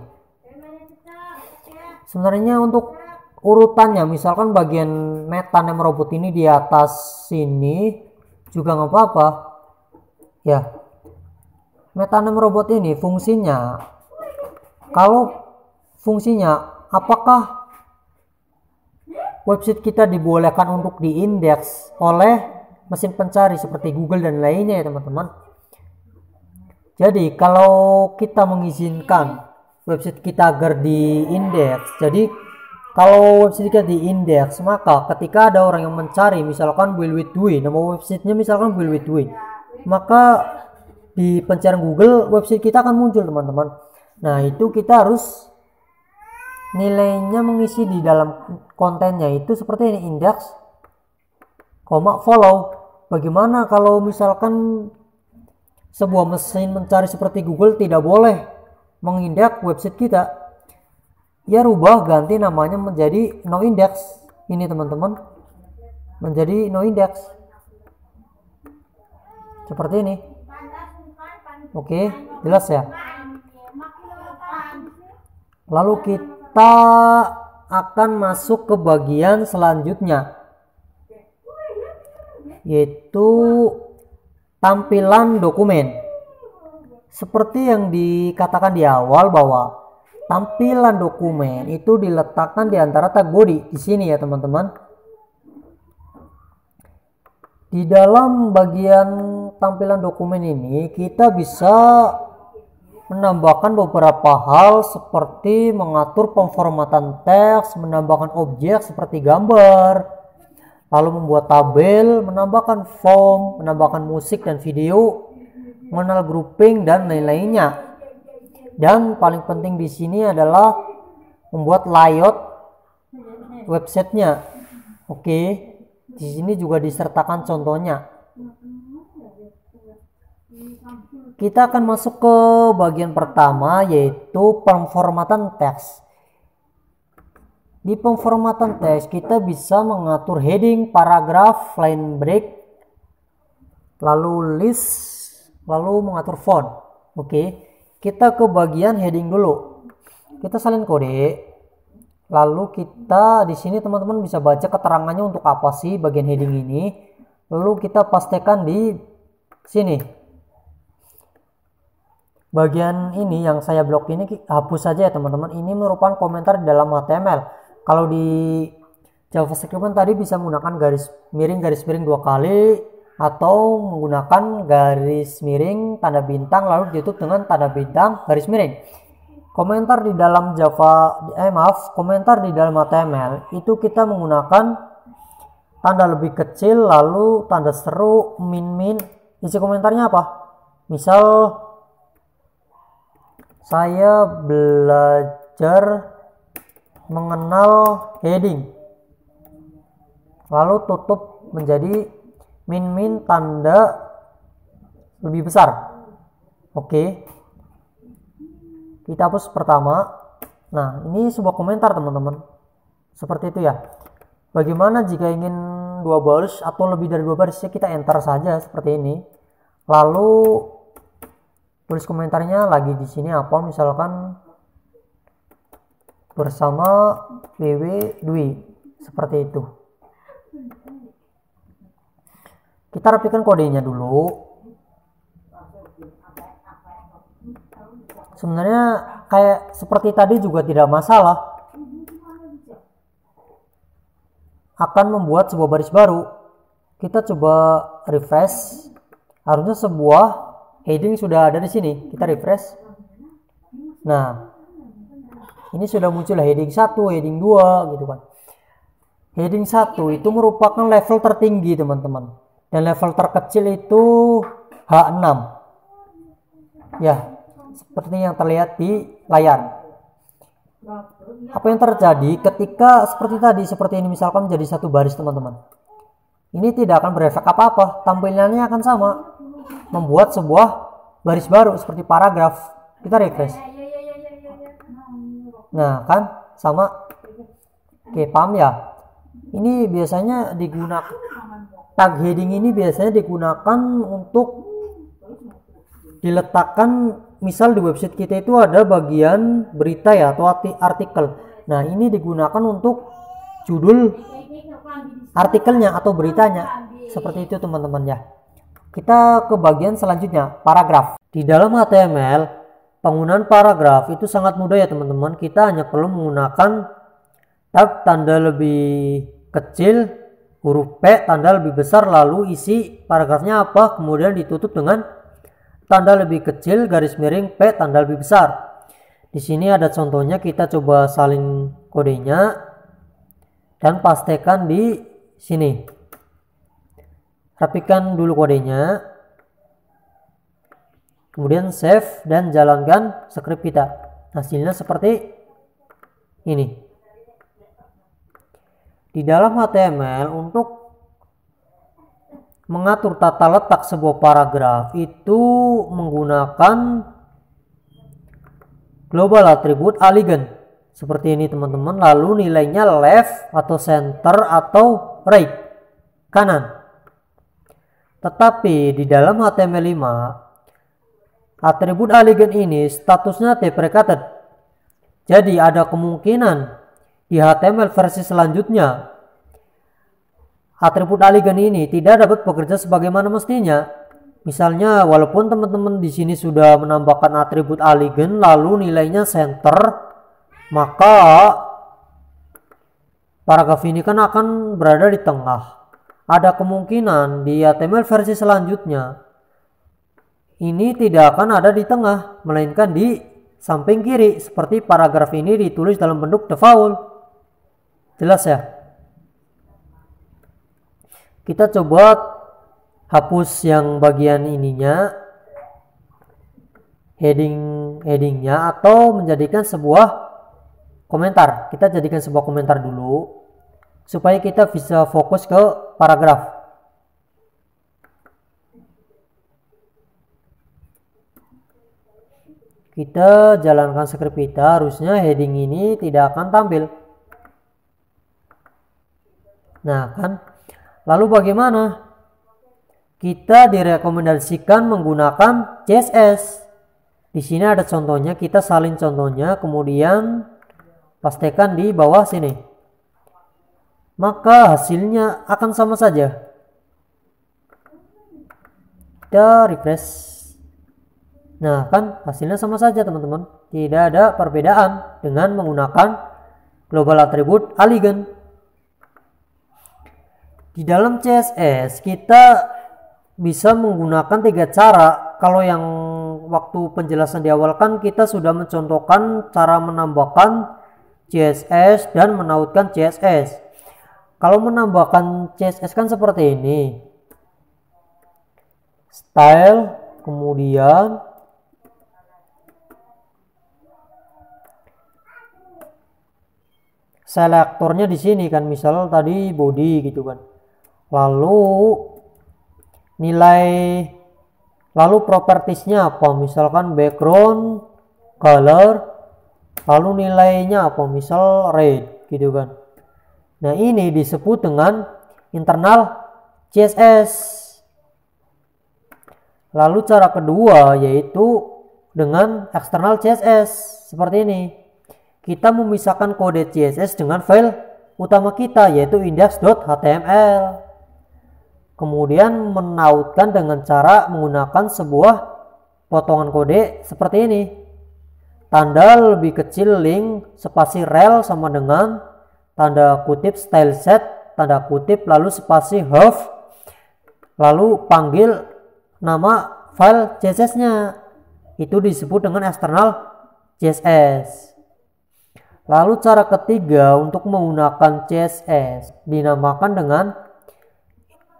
A: Sebenarnya untuk urutannya, misalkan bagian metaname robot ini di atas sini juga nggak apa-apa. Ya, metaname robot ini fungsinya, kalau fungsinya apakah website kita dibolehkan untuk diindeks oleh mesin pencari seperti Google dan lainnya ya teman-teman. Jadi kalau kita mengizinkan website kita agar diindeks, jadi kalau website kita diindeks, maka ketika ada orang yang mencari misalkan Build with Dwi, nama websitenya misalkan Build with Dwi, maka di pencarian Google website kita akan muncul teman-teman. Nah itu kita harus nilainya mengisi di dalam kontennya itu seperti ini, indeks, follow. Bagaimana kalau misalkan sebuah mesin mencari seperti Google tidak boleh mengindeks website kita? Ya rubah, ganti namanya menjadi no index. Ini teman-teman, menjadi no index seperti ini. Oke, jelas ya. Lalu kita akan masuk ke bagian selanjutnya, yaitu tampilan dokumen. Seperti yang dikatakan di awal bahwa tampilan dokumen itu diletakkan di antara tag body di sini ya teman-teman. Di dalam bagian tampilan dokumen ini kita bisa menambahkan beberapa hal seperti mengatur pemformatan teks, menambahkan objek seperti gambar, lalu membuat tabel, menambahkan form, menambahkan musik dan video, mengenal grouping dan lain-lainnya. Dan paling penting di sini adalah membuat layout websitenya. Oke, di sini juga disertakan contohnya. Kita akan masuk ke bagian pertama, yaitu pemformatan teks. Di pemformatan teks kita bisa mengatur heading, paragraf, line break, lalu list, lalu mengatur font. Oke, kita ke bagian heading dulu. Kita salin kode, lalu kita di sini teman-teman bisa baca keterangannya untuk apa sih bagian heading ini. Lalu kita pastikan di sini. Bagian ini yang saya blok ini hapus saja ya teman-teman. Ini merupakan komentar di dalam HTML. Kalau di JavaScript tadi bisa menggunakan garis miring 2 kali, atau menggunakan garis miring tanda bintang lalu ditutup dengan tanda bintang garis miring. Komentar di dalam komentar di dalam HTML itu kita menggunakan tanda lebih kecil lalu tanda seru min. Isi komentarnya apa? Misal saya belajar mengenal heading, lalu tutup menjadi min tanda lebih besar. Oke, kita hapus pertama. Nah ini sebuah komentar teman-teman, seperti itu ya. Bagaimana jika ingin 2 baris atau lebih dari 2 baris, ya kita enter saja seperti ini. Lalu tulis komentarnya lagi di sini apa, misalkan bersama WW Dwi, seperti itu. Kita rapikan kodenya dulu. Sebenarnya kayak seperti tadi juga tidak masalah. Akan membuat sebuah baris baru. Kita coba refresh. Harusnya sebuah heading sudah ada di sini. Kita refresh. Nah, ini sudah muncul heading 1, heading 2 gitu kan. Heading 1 itu merupakan level tertinggi teman-teman, dan level terkecil itu H6 ya, seperti yang terlihat di layar. Apa yang terjadi ketika seperti ini, misalkan menjadi satu baris teman-teman, ini tidak akan berefek apa-apa, tampilannya akan sama, membuat sebuah baris baru seperti paragraf. Kita refresh, nah kan sama. Oke, paham ya? Ini biasanya digunakan, tag heading ini biasanya digunakan untuk diletakkan, misal di website kita itu ada bagian berita ya atau artikel. Nah, ini digunakan untuk judul artikelnya atau beritanya. Seperti itu teman-teman ya. Kita ke bagian selanjutnya, paragraf. Di dalam HTML, penggunaan paragraf itu sangat mudah ya teman-teman. Kita hanya perlu menggunakan tag tanda lebih kecil, huruf P, tanda lebih besar, lalu isi paragrafnya apa, kemudian ditutup dengan tanda lebih kecil, garis miring P, tanda lebih besar. Di sini ada contohnya, kita coba salin kodenya dan pastekan di sini. Rapikan dulu kodenya, kemudian save dan jalankan script kita. Hasilnya seperti ini. Di dalam HTML, untuk mengatur tata letak sebuah paragraf itu menggunakan global attribute aligned seperti ini teman-teman, lalu nilainya left atau center atau right, kanan. Tetapi di dalam HTML5, atribut aligned ini statusnya deprecated. Jadi ada kemungkinan di HTML versi selanjutnya atribut aligned ini tidak dapat bekerja sebagaimana mestinya. Misalnya, walaupun teman-teman di sini sudah menambahkan atribut aligned lalu nilainya center, maka paragraf ini kan akan berada di tengah. Ada kemungkinan di HTML versi selanjutnya ini tidak akan ada di tengah, melainkan di samping kiri, seperti paragraf ini ditulis dalam bentuk default. Jelas ya? Kita coba hapus yang bagian ininya, headingnya, atau menjadikan sebuah komentar. Kita jadikan sebuah komentar dulu supaya kita bisa fokus ke paragraf. Kita jalankan script kita, harusnya heading ini tidak akan tampil. Nah kan, lalu bagaimana? Kita direkomendasikan menggunakan CSS. Di sini ada contohnya, kita salin contohnya, kemudian pastekan di bawah sini. Maka hasilnya akan sama saja. Kita refresh. Nah kan, hasilnya sama saja teman-teman. Tidak ada perbedaan dengan menggunakan global attribute aligned. Di dalam CSS kita bisa menggunakan 3 cara. Kalau yang waktu penjelasan di awal kan kita sudah mencontohkan cara menambahkan CSS dan menautkan CSS. Kalau menambahkan CSS kan seperti ini. Style, kemudian selektornya di sini kan, misal tadi body gitu kan. Lalu nilai, lalu propertiesnya apa, misalkan background, color, lalu nilainya apa, misal red gitu kan. Nah ini disebut dengan internal CSS. Lalu cara kedua yaitu dengan external CSS seperti ini. Kita memisahkan kode CSS dengan file utama kita yaitu index.html. Kemudian menautkan dengan cara menggunakan sebuah potongan kode seperti ini. Tanda lebih kecil link spasi rel sama dengan tanda kutip style set, tanda kutip lalu spasi half, lalu panggil nama file CSS-nya. Itu disebut dengan external CSS. Lalu cara ketiga untuk menggunakan CSS dinamakan dengan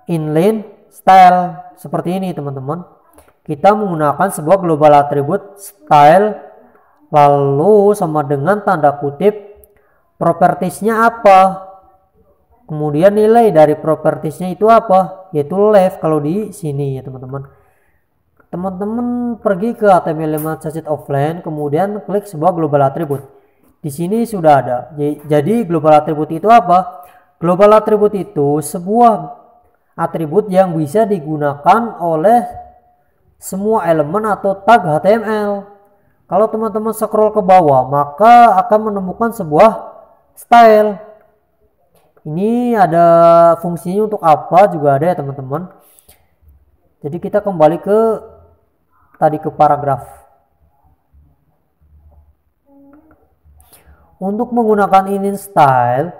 A: inline style. Seperti ini teman-teman. Kita menggunakan sebuah global attribute style lalu sama dengan tanda kutip propertiesnya apa. Kemudian nilai dari propertiesnya itu apa? Yaitu left kalau di sini ya teman-teman. Teman-teman pergi ke HTML5 CSS offline kemudian klik sebuah global attribute. Di sini sudah ada. Jadi global attribute itu apa? Global attribute itu sebuah atribut yang bisa digunakan oleh semua elemen atau tag HTML. Kalau teman-teman scroll ke bawah, maka akan menemukan sebuah style. Ini ada fungsinya untuk apa juga ada ya teman-teman. Jadi kita kembali ke tadi ke paragraf. Untuk menggunakan inline style,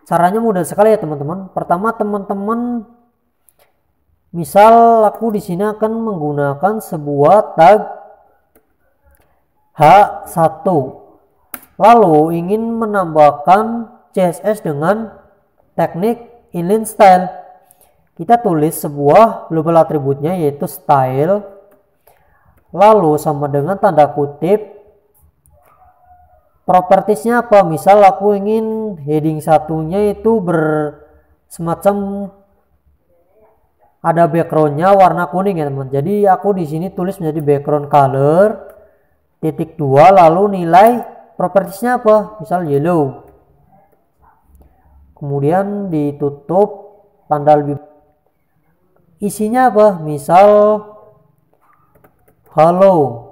A: caranya mudah sekali ya teman-teman. Pertama teman-teman, misal aku di sini akan menggunakan sebuah tag H1. Lalu ingin menambahkan CSS dengan teknik inline style. Kita tulis sebuah global atributnya yaitu style. Lalu sama dengan tanda kutip propertiesnya apa? Misal aku ingin heading satunya itu semacam ada backgroundnya warna kuning ya teman. Jadi aku di sini tulis menjadi background color titik 2 lalu nilai propertiesnya apa? Misal yellow. Kemudian ditutup tanda lebih. Isinya apa? Misal hello.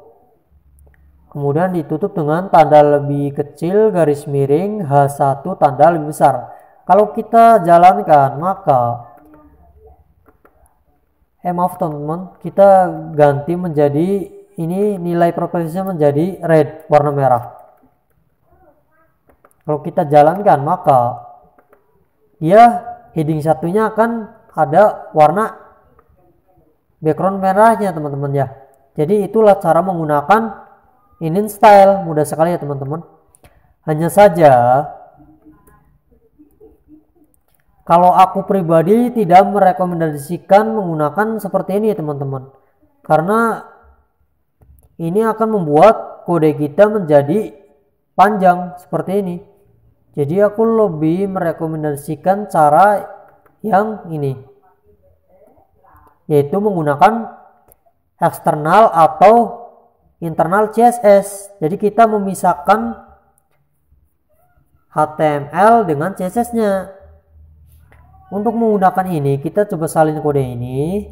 A: Kemudian ditutup dengan tanda lebih kecil garis miring H1 tanda lebih besar. Kalau kita jalankan maka maaf teman-teman, kita ganti menjadi ini nilai propertiesnya menjadi red warna merah. Kalau kita jalankan maka dia heading satunya akan ada warna background merahnya teman-teman ya. Jadi itulah cara menggunakan inline style, mudah sekali ya teman-teman. Hanya saja kalau aku pribadi tidak merekomendasikan menggunakan seperti ini ya teman-teman. Karena ini akan membuat kode kita menjadi panjang seperti ini. Jadi aku lebih merekomendasikan cara yang ini, yaitu menggunakan eksternal atau internal CSS. Jadi kita memisahkan HTML dengan CSS-nya. Untuk menggunakan ini, kita coba salin kode ini.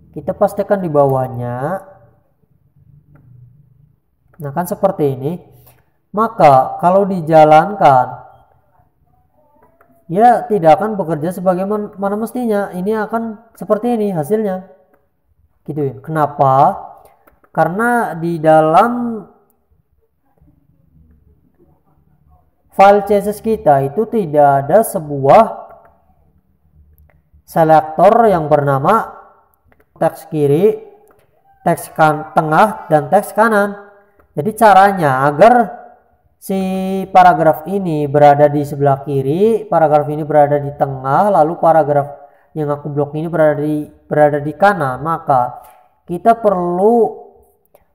A: Kita pastikan di bawahnya. Nah, kan seperti ini. Maka kalau dijalankan, ya tidak akan bekerja sebagaimana mestinya. Ini akan seperti ini hasilnya. Gitu ya. Kenapa? Karena di dalam file CSS kita itu tidak ada sebuah selektor yang bernama teks kiri, teks tengah, dan teks kanan. Jadi caranya agar si paragraf ini berada di sebelah kiri, paragraf ini berada di tengah, lalu paragraf yang aku blok ini berada di kanan, maka kita perlu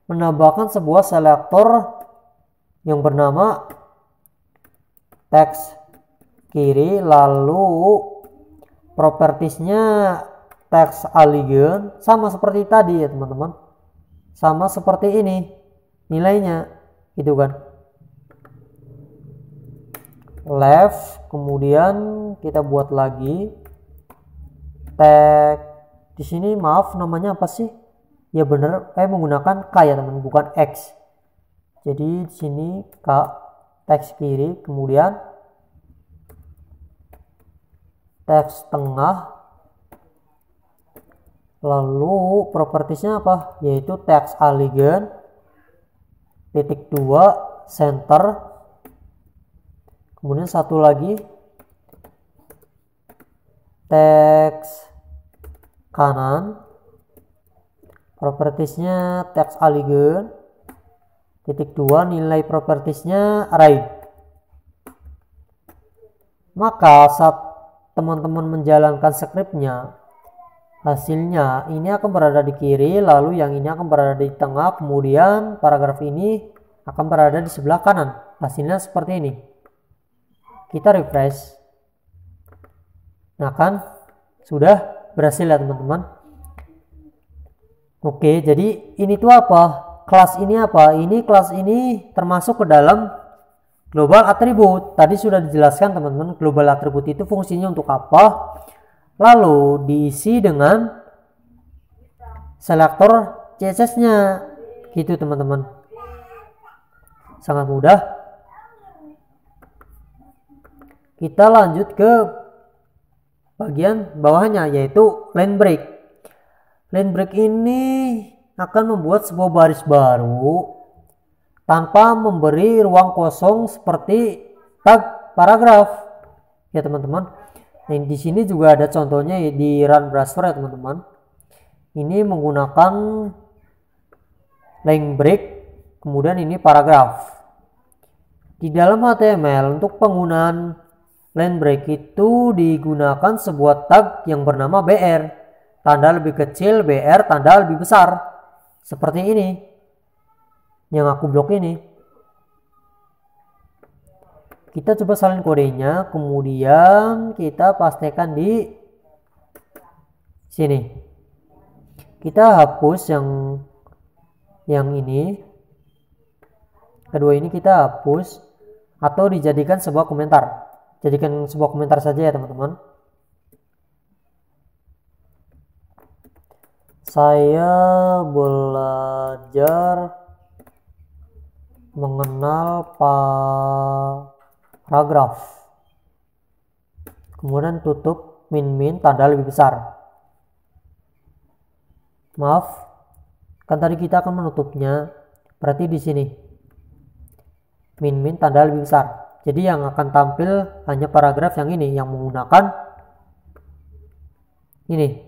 A: menambahkan sebuah selektor yang bernama teks kiri, lalu propertiesnya teks align sama seperti tadi ya teman-teman, sama seperti ini nilainya gitu kan, left. Kemudian kita buat lagi tag di sini, maaf namanya apa sih ya, bener menggunakan K ya teman, bukan X. Jadi di sini K teks kiri, kemudian teks tengah, lalu propertiesnya apa, yaitu teks align titik 2 center, kemudian satu lagi teks kanan, propertiesnya teks align Titik 2 nilai propertiesnya array. Maka saat teman-teman menjalankan skripnya, hasilnya ini akan berada di kiri, lalu yang ini akan berada di tengah, kemudian paragraf ini akan berada di sebelah kanan. Hasilnya seperti ini. Kita refresh. Nah kan sudah berhasil ya teman-teman. Oke, jadi ini tuh apa? Kelas ini apa? Ini kelas ini termasuk ke dalam global atribut. Tadi sudah dijelaskan teman-teman, global atribut itu fungsinya untuk apa? Lalu diisi dengan selektor CSS-nya. Gitu teman-teman. Sangat mudah. Kita lanjut ke bagian bawahnya, yaitu line break. Line break ini akan membuat sebuah baris baru tanpa memberi ruang kosong seperti tag paragraf ya teman-teman. Nah, di sini juga ada contohnya di run browser ya teman-teman. Ini menggunakan line break, kemudian ini paragraf. Di dalam HTML untuk penggunaan line break itu digunakan sebuah tag yang bernama BR, tanda lebih kecil, BR tanda lebih besar. Seperti ini yang aku blok ini. Kita coba salin kodenya, kemudian kita pastikan di sini. Kita hapus yang ini, kedua ini kita hapus atau dijadikan sebuah komentar. Jadikan sebuah komentar saja ya teman-teman. Saya belajar mengenal paragraf. Kemudian tutup min tanda lebih besar. Maaf, kan tadi kita akan menutupnya. Berarti di sini min tanda lebih besar. Jadi yang akan tampil hanya paragraf yang ini, yang menggunakan ini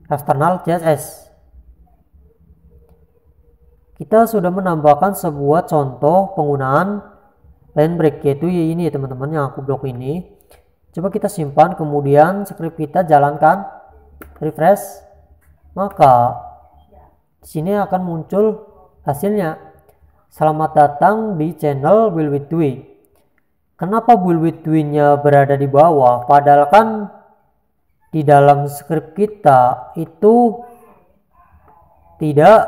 A: external CSS. Kita sudah menambahkan sebuah contoh penggunaan line break, yaitu ini teman-teman yang aku blok ini. Coba kita simpan, kemudian script kita jalankan, refresh, maka di sini akan muncul hasilnya. Selamat datang di channel Build with Dwi. Kenapa Build with Dwi-nya berada di bawah? Padahal kan di dalam script kita itu tidak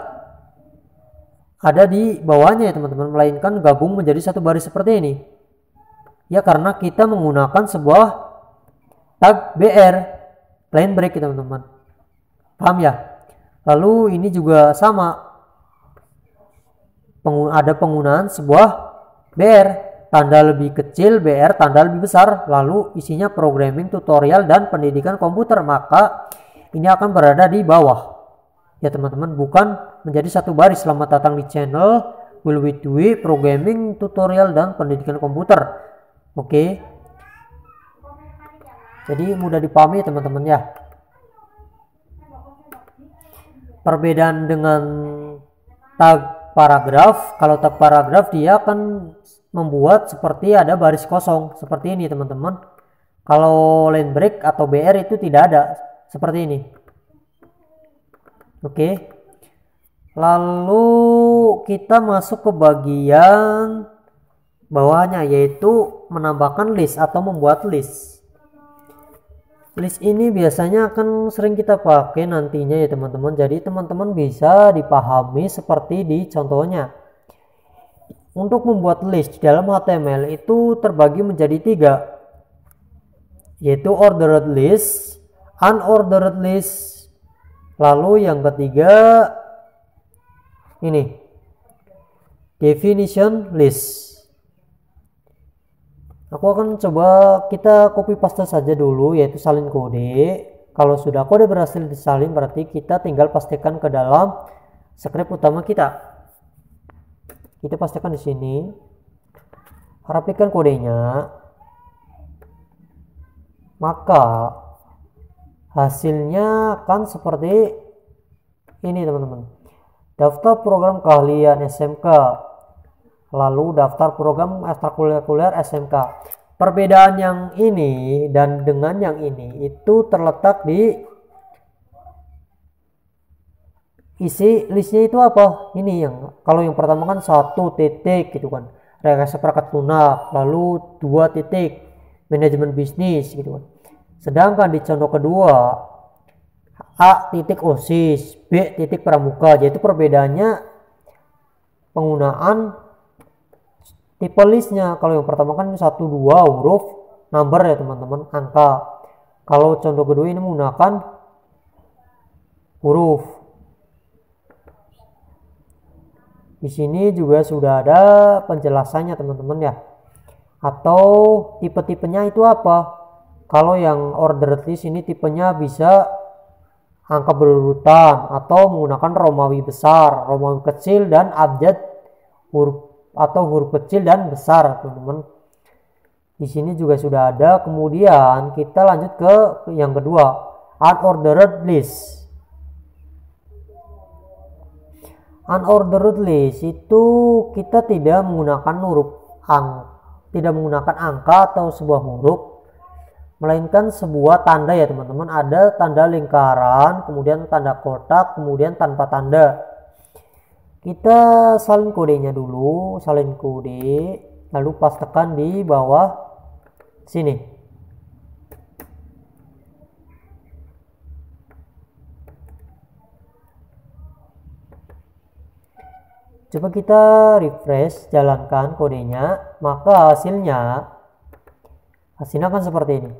A: ada di bawahnya ya teman-teman, melainkan gabung menjadi satu baris seperti ini. Ya karena kita menggunakan sebuah tag BR, line break ya teman-teman. Paham ya? Lalu ini juga sama. Ada penggunaan sebuah BR, tanda lebih kecil, BR tanda lebih besar, lalu isinya programming, tutorial, dan pendidikan komputer, maka ini akan berada di bawah ya teman-teman, bukan menjadi satu baris. Selamat datang di channel Build with Dwi, programming, tutorial, dan pendidikan komputer. Oke, jadi mudah dipahami teman-teman ya. Perbedaan dengan tag paragraf, kalau tag paragraf dia akan membuat seperti ada baris kosong seperti ini teman-teman. Kalau line break atau BR itu tidak ada seperti ini. Oke, lalu kita masuk ke bagian bawahnya, yaitu menambahkan list atau membuat list. List ini biasanya akan sering kita pakai nantinya ya teman-teman. Jadi teman-teman bisa dipahami seperti di contohnya. Untuk membuat list di dalam HTML itu terbagi menjadi 3, yaitu ordered list, unordered list, lalu yang ketiga ini definition list. Aku akan coba kita copy paste saja dulu, yaitu salin kode. Kalau sudah kode berhasil disalin, berarti kita tinggal pastikan ke dalam script utama kita. Kita pastikan di sini, rapikan kodenya, maka hasilnya akan seperti ini teman-teman. daftar program keahlian SMK, lalu daftar program ekstrakurikuler SMK. Perbedaan yang ini dan dengan yang ini itu terletak di isi listnya itu apa. Ini yang kalau yang pertama kan 1 titik gitu kan, rekayasa perangkat lunak, lalu 2 titik manajemen bisnis gitu kan. Sedangkan di contoh kedua A titik OSIS, B titik pramuka, yaitu perbedaannya penggunaan tipe listnya. Kalau yang pertama kan 1, 2 huruf number ya teman-teman, angka. Kalau contoh kedua ini menggunakan huruf. Di sini juga sudah ada penjelasannya teman-teman ya. Atau tipe-tipenya itu apa? Kalau yang ordered list ini tipenya bisa angka berurutan atau menggunakan Romawi besar, Romawi kecil, dan abjad huruf kecil dan besar, teman-teman. Di sini juga sudah ada. Kemudian kita lanjut ke yang kedua, unordered list. Unordered list itu kita tidak menggunakan tidak menggunakan angka atau sebuah huruf, melainkan sebuah tanda ya teman-teman. Ada tanda lingkaran, kemudian tanda kotak, kemudian tanpa tanda. Kita salin kodenya dulu, salin kode, lalu pastekan di bawah sini. Coba kita refresh, jalankan kodenya, maka hasilnya akan seperti ini.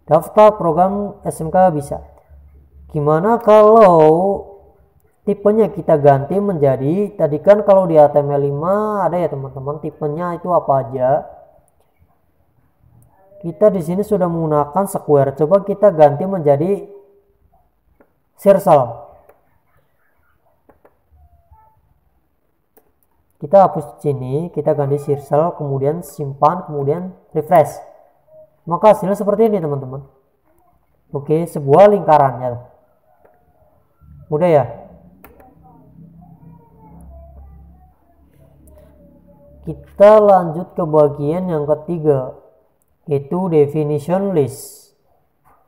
A: Daftar program SMK bisa. Gimana kalau tipenya kita ganti menjadi, tadi kan kalau di HTML5 ada ya teman-teman tipenya itu apa aja. Kita di sini sudah menggunakan square. Coba kita ganti menjadi circle. Kita hapus di sini, kita ganti circle, kemudian simpan, kemudian refresh. Maka hasilnya seperti ini teman-teman. Oke, sebuah lingkarannya. Mudah ya? Kita lanjut ke bagian yang ketiga, yaitu definition list.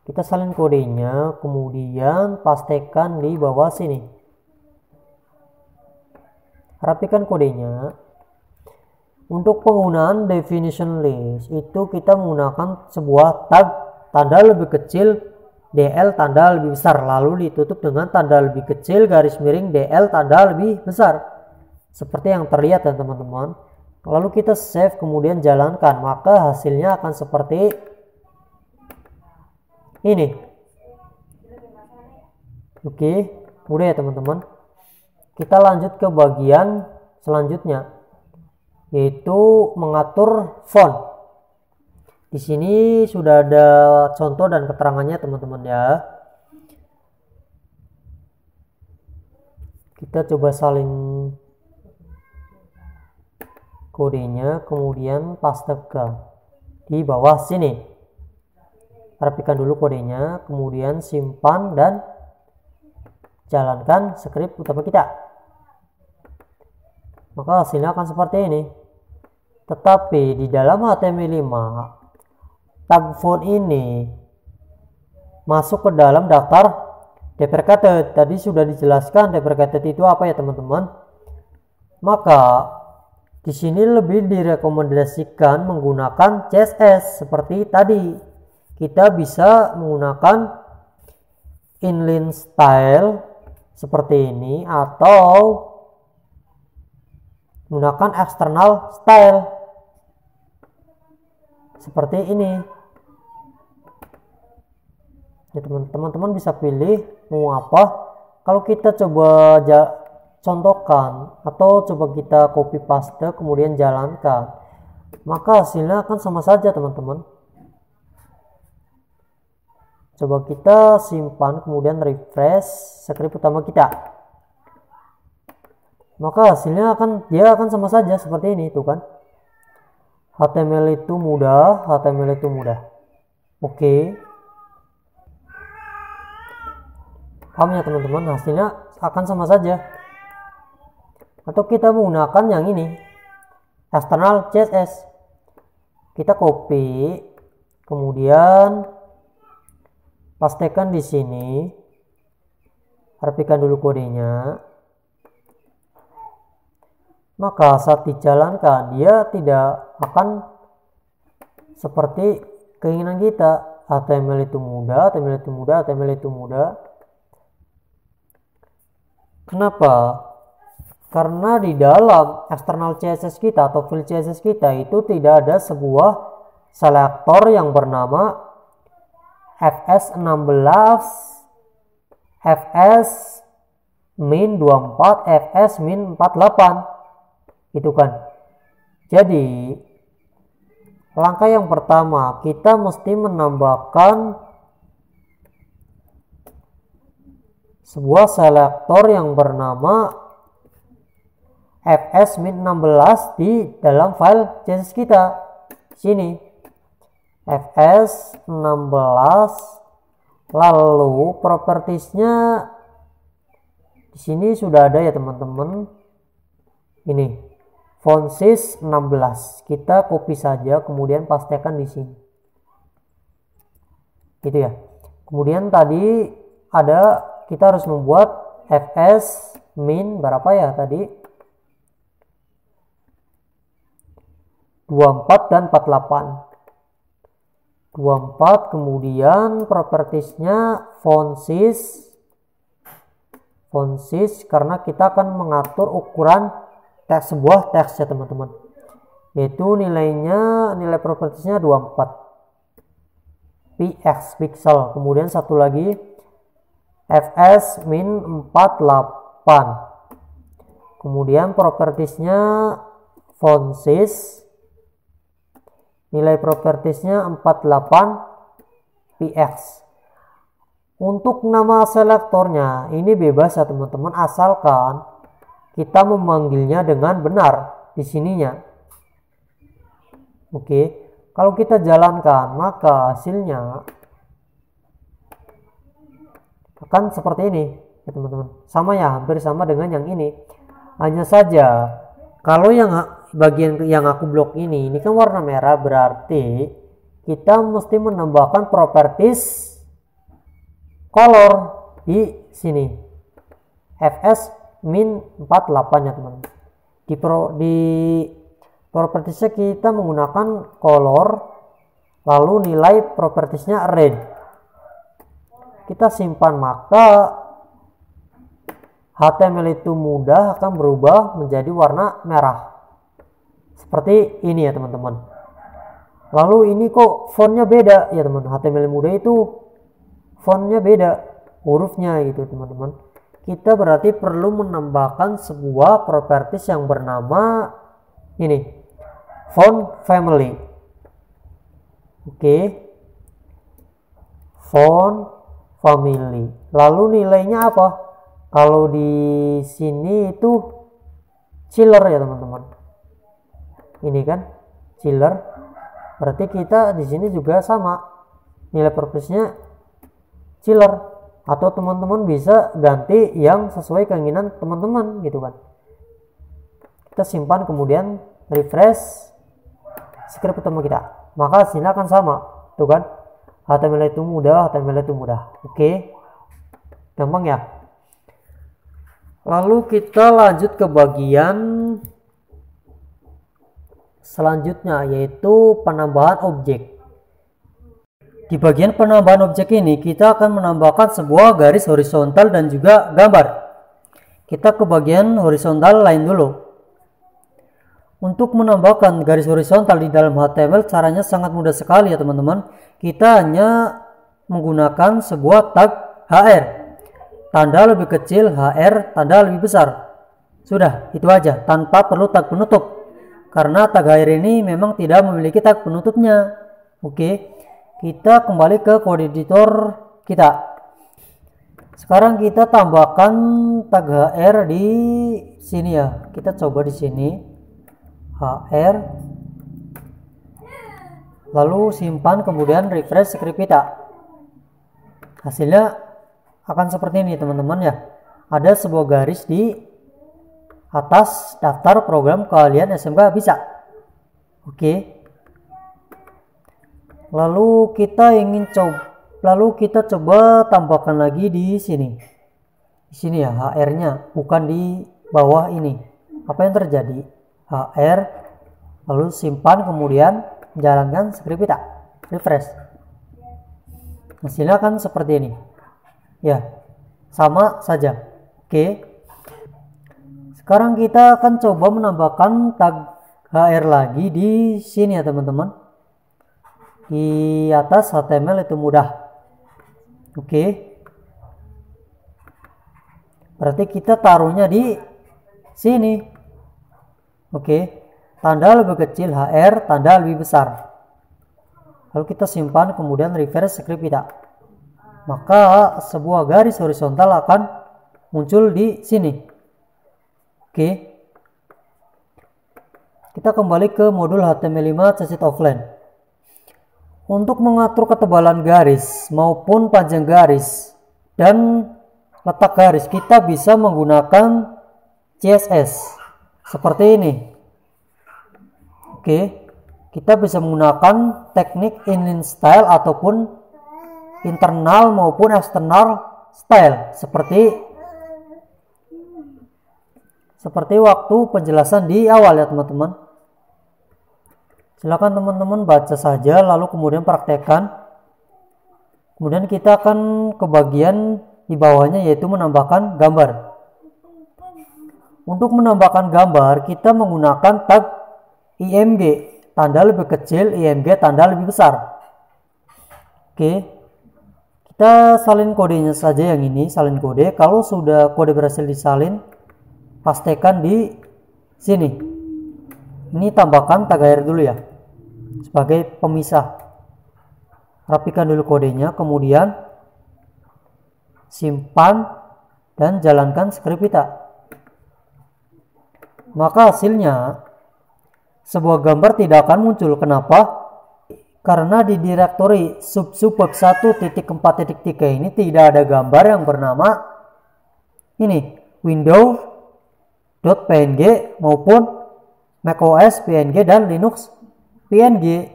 A: Kita salin kodenya, kemudian pastekan di bawah sini. Rapikan kodenya. Untuk penggunaan definition list itu kita menggunakan sebuah tag tanda lebih kecil DL tanda lebih besar, lalu ditutup dengan tanda lebih kecil garis miring DL tanda lebih besar, seperti yang terlihat ya teman-teman. Lalu kita save, kemudian jalankan, maka hasilnya akan seperti ini. Oke, mudah ya teman-teman. Kita lanjut ke bagian selanjutnya, yaitu mengatur font. Di sini sudah ada contoh dan keterangannya teman-teman ya. Kita coba salin kodenya, kemudian pastekan di bawah sini. Rapikan dulu kodenya, kemudian simpan dan jalankan skrip utama kita. Maka hasilnya akan seperti ini. Tetapi di dalam HTML5 tag font ini masuk ke dalam daftar deprecated. Tadi sudah dijelaskan deprecated itu apa ya teman-teman. Maka di sini lebih direkomendasikan menggunakan CSS seperti tadi. Kita bisa menggunakan inline style seperti ini atau menggunakan external style seperti ini. Ya, teman-teman bisa pilih mau apa. Kalau kita coba contohkan atau coba kita copy paste kemudian jalankan, maka hasilnya akan sama saja teman-teman. Coba kita simpan kemudian refresh skrip utama kita. Maka hasilnya dia akan sama saja seperti ini tuh kan. HTML itu mudah, HTML itu mudah. Oke. Paham ya teman-teman, hasilnya akan sama saja. atau kita menggunakan yang ini, external CSS. Kita copy, kemudian pastekan di sini, rapikan dulu kodenya. Maka saat dijalankan dia tidak akan seperti keinginan kita. HTML itu mudah, HTML itu mudah, HTML itu mudah. Kenapa? Karena di dalam external CSS kita atau file CSS kita itu tidak ada sebuah selektor yang bernama fs16, fs-24, fs-48 gitu kan. Jadi langkah yang pertama, kita mesti menambahkan sebuah selektor yang bernama fs-16 di dalam file CSS kita. Sini fs-16, lalu propertiesnya di sini sudah ada ya teman-teman. Ini font size 16, kita copy saja kemudian pastekan di sini gitu ya. Kemudian tadi ada, kita harus membuat fs min berapa ya tadi, 24 dan 48. 24, kemudian propertiesnya font size karena kita akan mengatur ukuran teks, sebuah teks ya teman-teman, yaitu nilai propertiesnya 24 px pixel. Kemudian satu lagi fs-48, kemudian propertiesnya font size, nilai propertiesnya 48 px. Untuk nama selektornya ini bebas ya teman-teman, asalkan kita memanggilnya dengan benar di sininya. Oke, kalau kita jalankan maka hasilnya akan seperti ini ya teman-teman. Sama ya, hampir sama dengan yang ini. Hanya saja kalau yang bagian yang aku blok ini kan warna merah, berarti kita mesti menambahkan properties color di sini. fs min 48 ya teman-teman. Di propertiesnya kita menggunakan color, lalu nilai propertiesnya red. Kita simpan, maka HTML itu mudah akan berubah menjadi warna merah seperti ini ya teman-teman. Lalu ini kok fontnya beda ya teman-teman. HTML mudah itu fontnya beda, hurufnya gitu teman-teman. Kita berarti perlu menambahkan sebuah properties yang bernama ini, font family. Oke, font family. Lalu nilainya apa? Kalau di sini itu chiller ya teman-teman. Ini kan chiller. Berarti kita di sini juga sama. Nilai propertiesnya chiller. Atau teman-teman bisa ganti yang sesuai keinginan teman-teman gitu kan. Kita simpan kemudian refresh script utama kita, maka hasilnya akan sama tuh kan. HTML itu mudah, HTML itu mudah. Oke, gampang ya. Lalu kita lanjut ke bagian selanjutnya, yaitu penambahan objek. Di bagian penambahan objek ini kita akan menambahkan sebuah garis horizontal dan juga gambar. Kita ke bagian horizontal line dulu. Untuk menambahkan garis horizontal di dalam HTML caranya sangat mudah sekali ya teman-teman. Kita hanya menggunakan sebuah tag HR. Tanda lebih kecil, HR tanda lebih besar. Sudah, itu aja, tanpa perlu tag penutup. Karena tag HR ini memang tidak memiliki tag penutupnya. Oke. Kita kembali ke code editor kita. Sekarang kita tambahkan tag HR di sini ya. Kita coba di sini HR. Lalu simpan kemudian refresh script kita. Hasilnya akan seperti ini teman-teman ya. Ada sebuah garis di atas daftar program kalian SMK bisa. Oke. Lalu kita coba tambahkan lagi di sini. Di sini ya HR-nya, bukan di bawah ini. Apa yang terjadi? HR, lalu simpan, kemudian jalankan script kita. Refresh. Hasilnya kan seperti ini. Ya, sama saja. Oke. Sekarang kita akan coba menambahkan tag HR lagi di sini ya teman-teman. Di atas HTML itu mudah. Oke. Berarti kita taruhnya di sini. Oke. Tanda lebih kecil HR, tanda lebih besar. Lalu kita simpan, kemudian refresh script kita. Maka sebuah garis horizontal akan muncul di sini. Oke. Kita kembali ke modul HTML5 CC offline. Untuk mengatur ketebalan garis maupun panjang garis dan letak garis, kita bisa menggunakan CSS seperti ini. Oke. Kita bisa menggunakan teknik inline style ataupun internal maupun eksternal style seperti waktu penjelasan di awal ya teman-teman. Silakan teman-teman baca saja lalu kemudian praktekkan. Kemudian kita akan ke bagian di bawahnya yaitu menambahkan gambar. Untuk menambahkan gambar kita menggunakan tag IMG, tanda lebih kecil, IMG tanda lebih besar. Oke. Kita salin kodenya saja yang ini, salin kode. Kalau sudah kode berhasil disalin, pastikan di sini. Ini tambahkan tag HR dulu ya, sebagai pemisah. Rapikan dulu kodenya, kemudian simpan dan jalankan script kita. Maka hasilnya sebuah gambar tidak akan muncul. Kenapa? Karena di direktori sub-sub 1.4.3 ini tidak ada gambar yang bernama ini window.png maupun macOS PNG dan Linux PNG.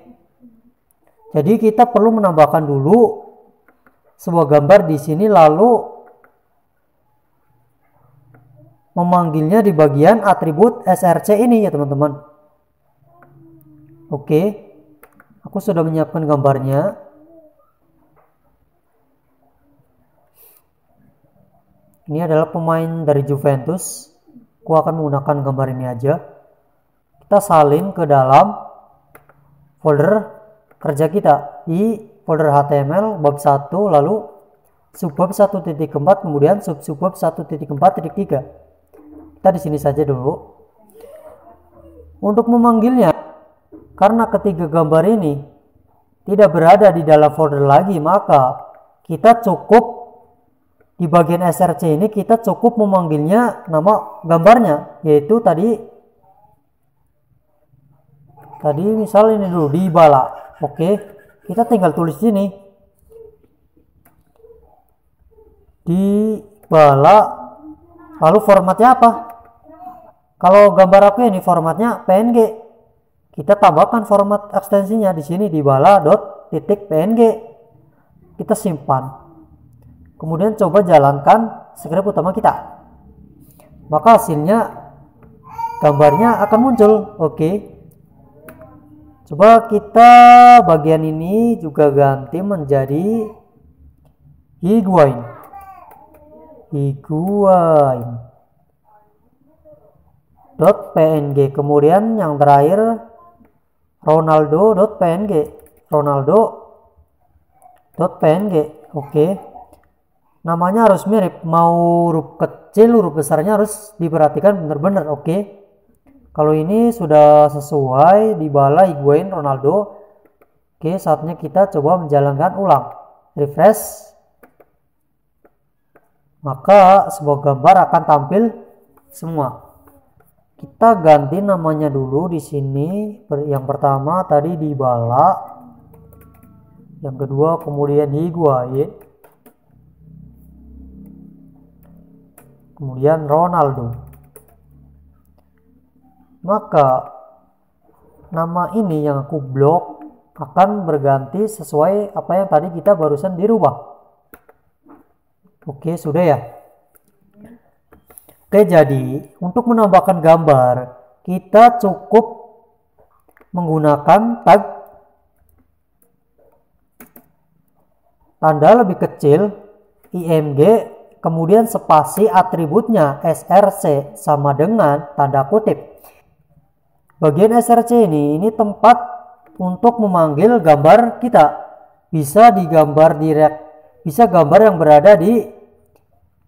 A: Jadi kita perlu menambahkan dulu sebuah gambar di sini lalu memanggilnya di bagian atribut src ini ya teman-teman. Oke. Aku sudah menyiapkan gambarnya. Ini adalah pemain dari Juventus. Aku akan menggunakan gambar ini aja. Kita salin ke dalam folder kerja kita. Di folder HTML bab 1 lalu subbab 1.4 kemudian subbab 1.4.3. Kita di sini saja dulu. Untuk memanggilnya, karena ketiga gambar ini tidak berada di dalam folder lagi, maka kita cukup di bagian src ini kita cukup memanggilnya nama gambarnya, yaitu tadi misal ini dulu di bala. Oke, kita tinggal tulis sini di bala. Lalu formatnya apa? Kalau gambar aku ini formatnya PNG. Kita tambahkan format ekstensinya di sini di bala.png. Kita simpan. Kemudian coba jalankan script utama kita. Maka hasilnya gambarnya akan muncul. Oke. Coba kita bagian ini juga ganti menjadi Higuain. .png. Kemudian yang terakhir Ronaldo.png. Oke. Namanya harus mirip, mau huruf kecil huruf besarnya harus diperhatikan benar-benar. Oke. Kalau ini sudah sesuai di bala Higuain Ronaldo. Oke, saatnya kita coba menjalankan ulang. Refresh. Maka sebuah gambar akan tampil semua. Kita ganti namanya dulu di sini. Yang pertama tadi di bala, yang kedua kemudian Higuain, kemudian Ronaldo. maka nama ini yang aku blok akan berganti sesuai apa yang tadi kita barusan dirubah. Oke, sudah ya. Oke, jadi untuk menambahkan gambar kita cukup menggunakan tag tanda lebih kecil img kemudian spasi atributnya src sama dengan tanda kutip. Bagian src ini tempat untuk memanggil gambar kita. Bisa digambar bisa gambar yang berada di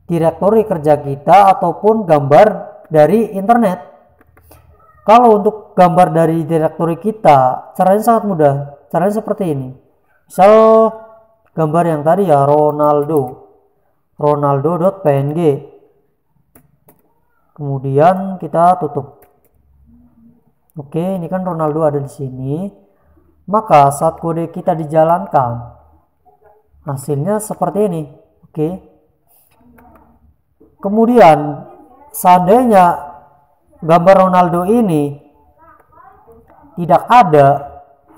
A: direktori kerja kita ataupun gambar dari internet. Kalau untuk gambar dari direktori kita, caranya sangat mudah. Caranya seperti ini. Misal gambar yang tadi ya, ronaldo.png. Kemudian kita tutup. Oke, ini kan Ronaldo ada di sini. Maka saat kode kita dijalankan, hasilnya seperti ini. Oke. Kemudian seandainya gambar Ronaldo ini tidak ada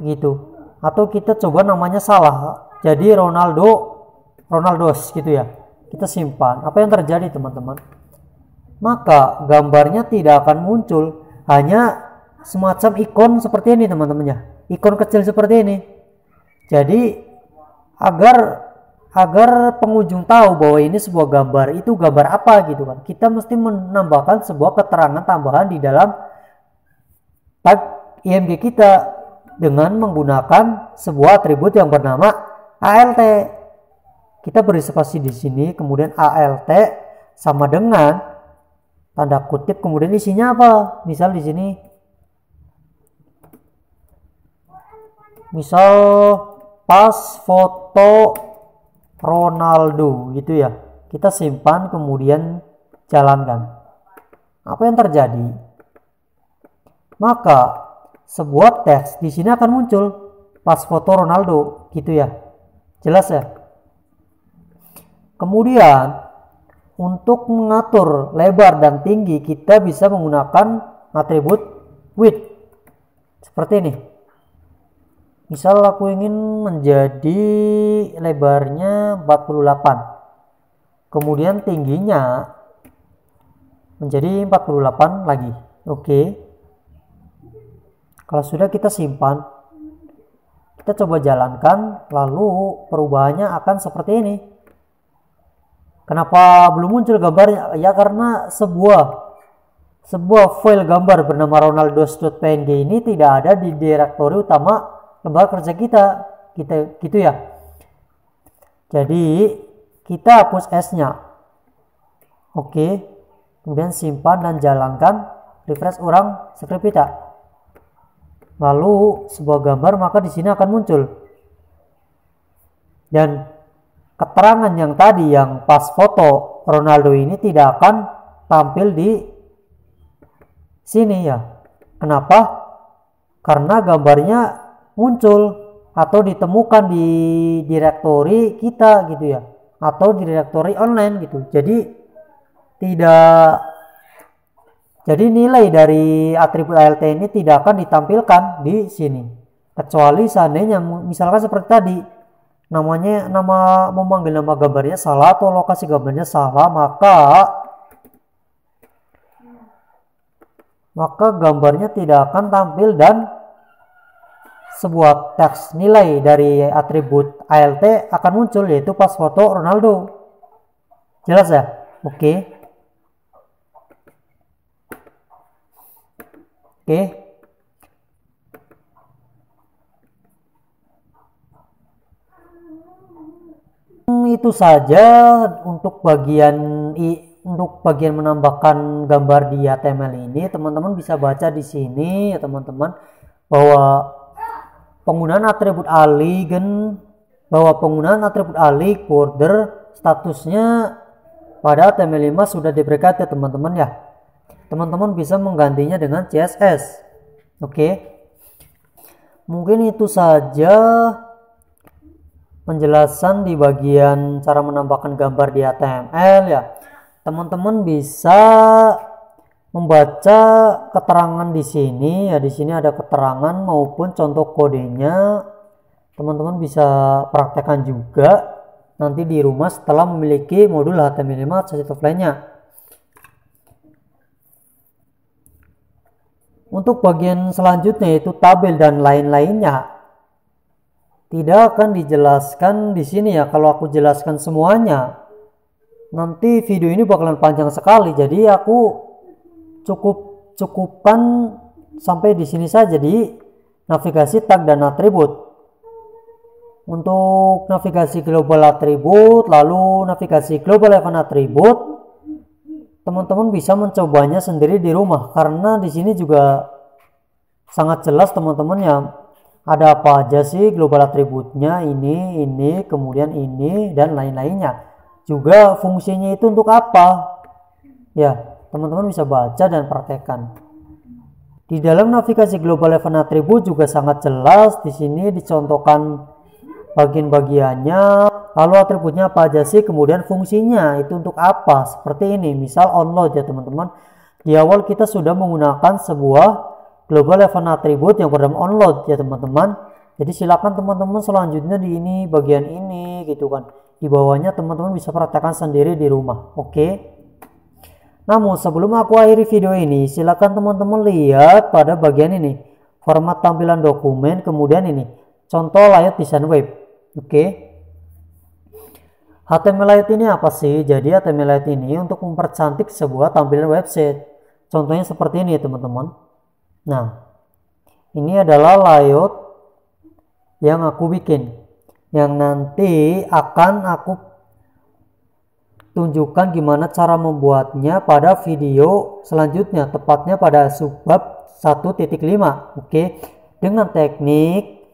A: gitu, atau kita coba namanya salah jadi Ronaldos gitu ya, kita simpan. Apa yang terjadi teman-teman? Maka gambarnya tidak akan muncul, hanya semacam ikon seperti ini teman-temannya, ikon kecil seperti ini. Jadi agar pengunjung tahu bahwa ini sebuah gambar, itu gambar apa gitu kan, kita mesti menambahkan sebuah keterangan tambahan di dalam tag img kita dengan menggunakan sebuah atribut yang bernama alt. Kita beri spasi di sini, kemudian alt sama dengan tanda kutip, kemudian isinya apa? Misal di sini, misal pas foto Ronaldo gitu ya. Kita simpan kemudian jalankan. Apa yang terjadi? Maka sebuah teks di sini akan muncul pas foto Ronaldo gitu ya. Jelas ya? Kemudian untuk mengatur lebar dan tinggi kita bisa menggunakan atribut width seperti ini. Misal aku ingin menjadi lebarnya 48, kemudian tingginya menjadi 48 lagi. Oke. Kalau sudah kita simpan, kita coba jalankan, lalu perubahannya akan seperti ini. Kenapa belum muncul gambarnya? Ya karena sebuah file gambar bernama ronaldos.png ini tidak ada di direktori utama lembaga kerja kita gitu ya. Jadi kita hapus S-nya. Oke. Kemudian simpan dan jalankan, refresh ulang script kita. Lalu sebuah gambar maka di sini akan muncul. Dan keterangan yang tadi yang pas foto Ronaldo ini tidak akan tampil di sini ya. Kenapa? Karena gambarnya muncul atau ditemukan di direktori kita gitu ya, atau di direktori online gitu. Jadi nilai dari atribut alt ini tidak akan ditampilkan di sini, kecuali seandainya misalkan seperti tadi nama memanggil nama gambarnya salah atau lokasi gambarnya salah, maka gambarnya tidak akan tampil dan sebuah teks nilai dari atribut alt akan muncul, yaitu pas foto Ronaldo. Jelas ya? Oke. Itu saja untuk bagian menambahkan gambar di HTML ini. Teman-teman bisa baca di sini ya teman-teman, bahwa penggunaan atribut alih border statusnya pada HTML5 sudah diberikan ya teman-teman ya. Teman-teman bisa menggantinya dengan CSS. Oke. Mungkin itu saja penjelasan di bagian cara menambahkan gambar di HTML ya. Teman-teman bisa membaca keterangan di sini ya. Di sini ada keterangan maupun contoh kodenya. Teman-teman bisa praktekkan juga nanti di rumah setelah memiliki modul HTML5 chassis offline-nya. Untuk bagian selanjutnya yaitu tabel dan lain-lainnya tidak akan dijelaskan di sini ya. Kalau aku jelaskan semuanya, nanti video ini bakalan panjang sekali. Jadi aku cukupan sampai di sini saja di navigasi tag dan atribut. Untuk navigasi global atribut, lalu navigasi global event atribut, teman-teman bisa mencobanya sendiri di rumah karena di sini juga sangat jelas teman-teman ya. Ada apa aja sih global atributnya, ini, kemudian ini, dan lain-lainnya. Juga fungsinya itu untuk apa? Ya, teman-teman bisa baca dan praktekkan. Di dalam navigasi global event atribut juga sangat jelas. Di sini dicontohkan bagian-bagiannya, lalu atributnya apa aja sih, kemudian fungsinya itu untuk apa. Seperti ini, misal onload ya teman-teman. Di awal kita sudah menggunakan sebuah global event atribut yang bernama onload ya teman-teman. Jadi silakan teman-teman selanjutnya di ini bagian ini gitu kan. Di bawahnya teman-teman bisa praktekkan sendiri di rumah. Oke. Namun sebelum aku akhiri video ini, silakan teman-teman lihat pada bagian ini, format tampilan dokumen, kemudian ini contoh layout desain web. Oke. HTML layout ini apa sih? Jadi HTML layout ini untuk mempercantik sebuah tampilan website. Contohnya seperti ini teman-teman. Nah, ini adalah layout yang aku bikin, yang nanti akan aku tunjukkan gimana cara membuatnya pada video selanjutnya, tepatnya pada subbab 1.5. Oke, dengan teknik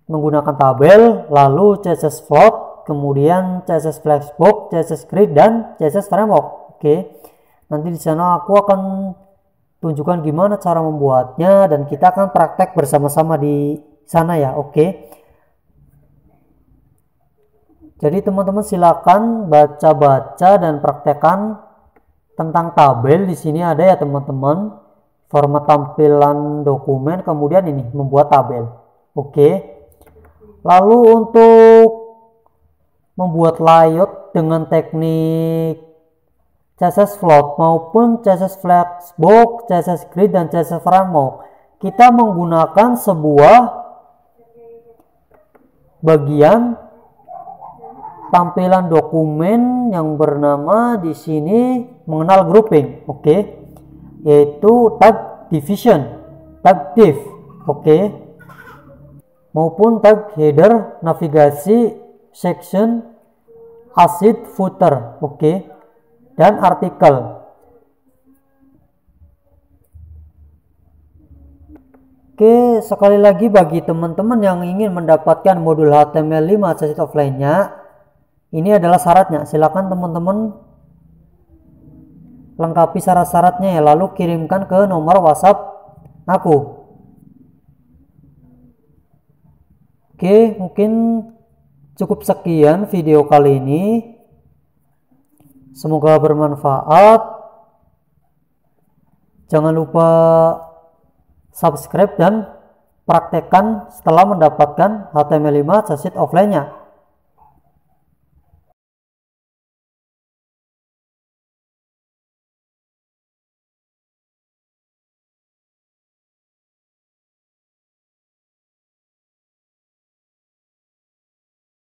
A: menggunakan tabel, lalu CSS float, kemudian CSS flexbox, CSS grid, dan CSS framework. Oke, nanti di sana aku akan tunjukkan gimana cara membuatnya dan kita akan praktek bersama-sama di sana ya. Oke. Jadi teman-teman silakan baca-baca dan praktekkan tentang tabel. Di sini ada ya teman-teman, format tampilan dokumen, kemudian ini membuat tabel. Oke. Lalu untuk membuat layout dengan teknik CSS float maupun CSS flexbox, CSS grid, dan CSS framework, kita menggunakan sebuah bagian tampilan dokumen yang bernama di sini mengenal grouping. Oke, yaitu tag division, tag div. Oke, maupun tag header, navigasi, section, asset, footer. Oke, dan artikel. Oke, sekali lagi bagi teman-teman yang ingin mendapatkan modul HTML5 chassis offline-nya, ini adalah syaratnya. Silakan teman-teman lengkapi syarat-syaratnya ya, lalu kirimkan ke nomor WhatsApp aku. Oke, mungkin cukup sekian video kali ini. Semoga bermanfaat. Jangan lupa subscribe dan praktekkan setelah mendapatkan HTML5 chassis offline-nya.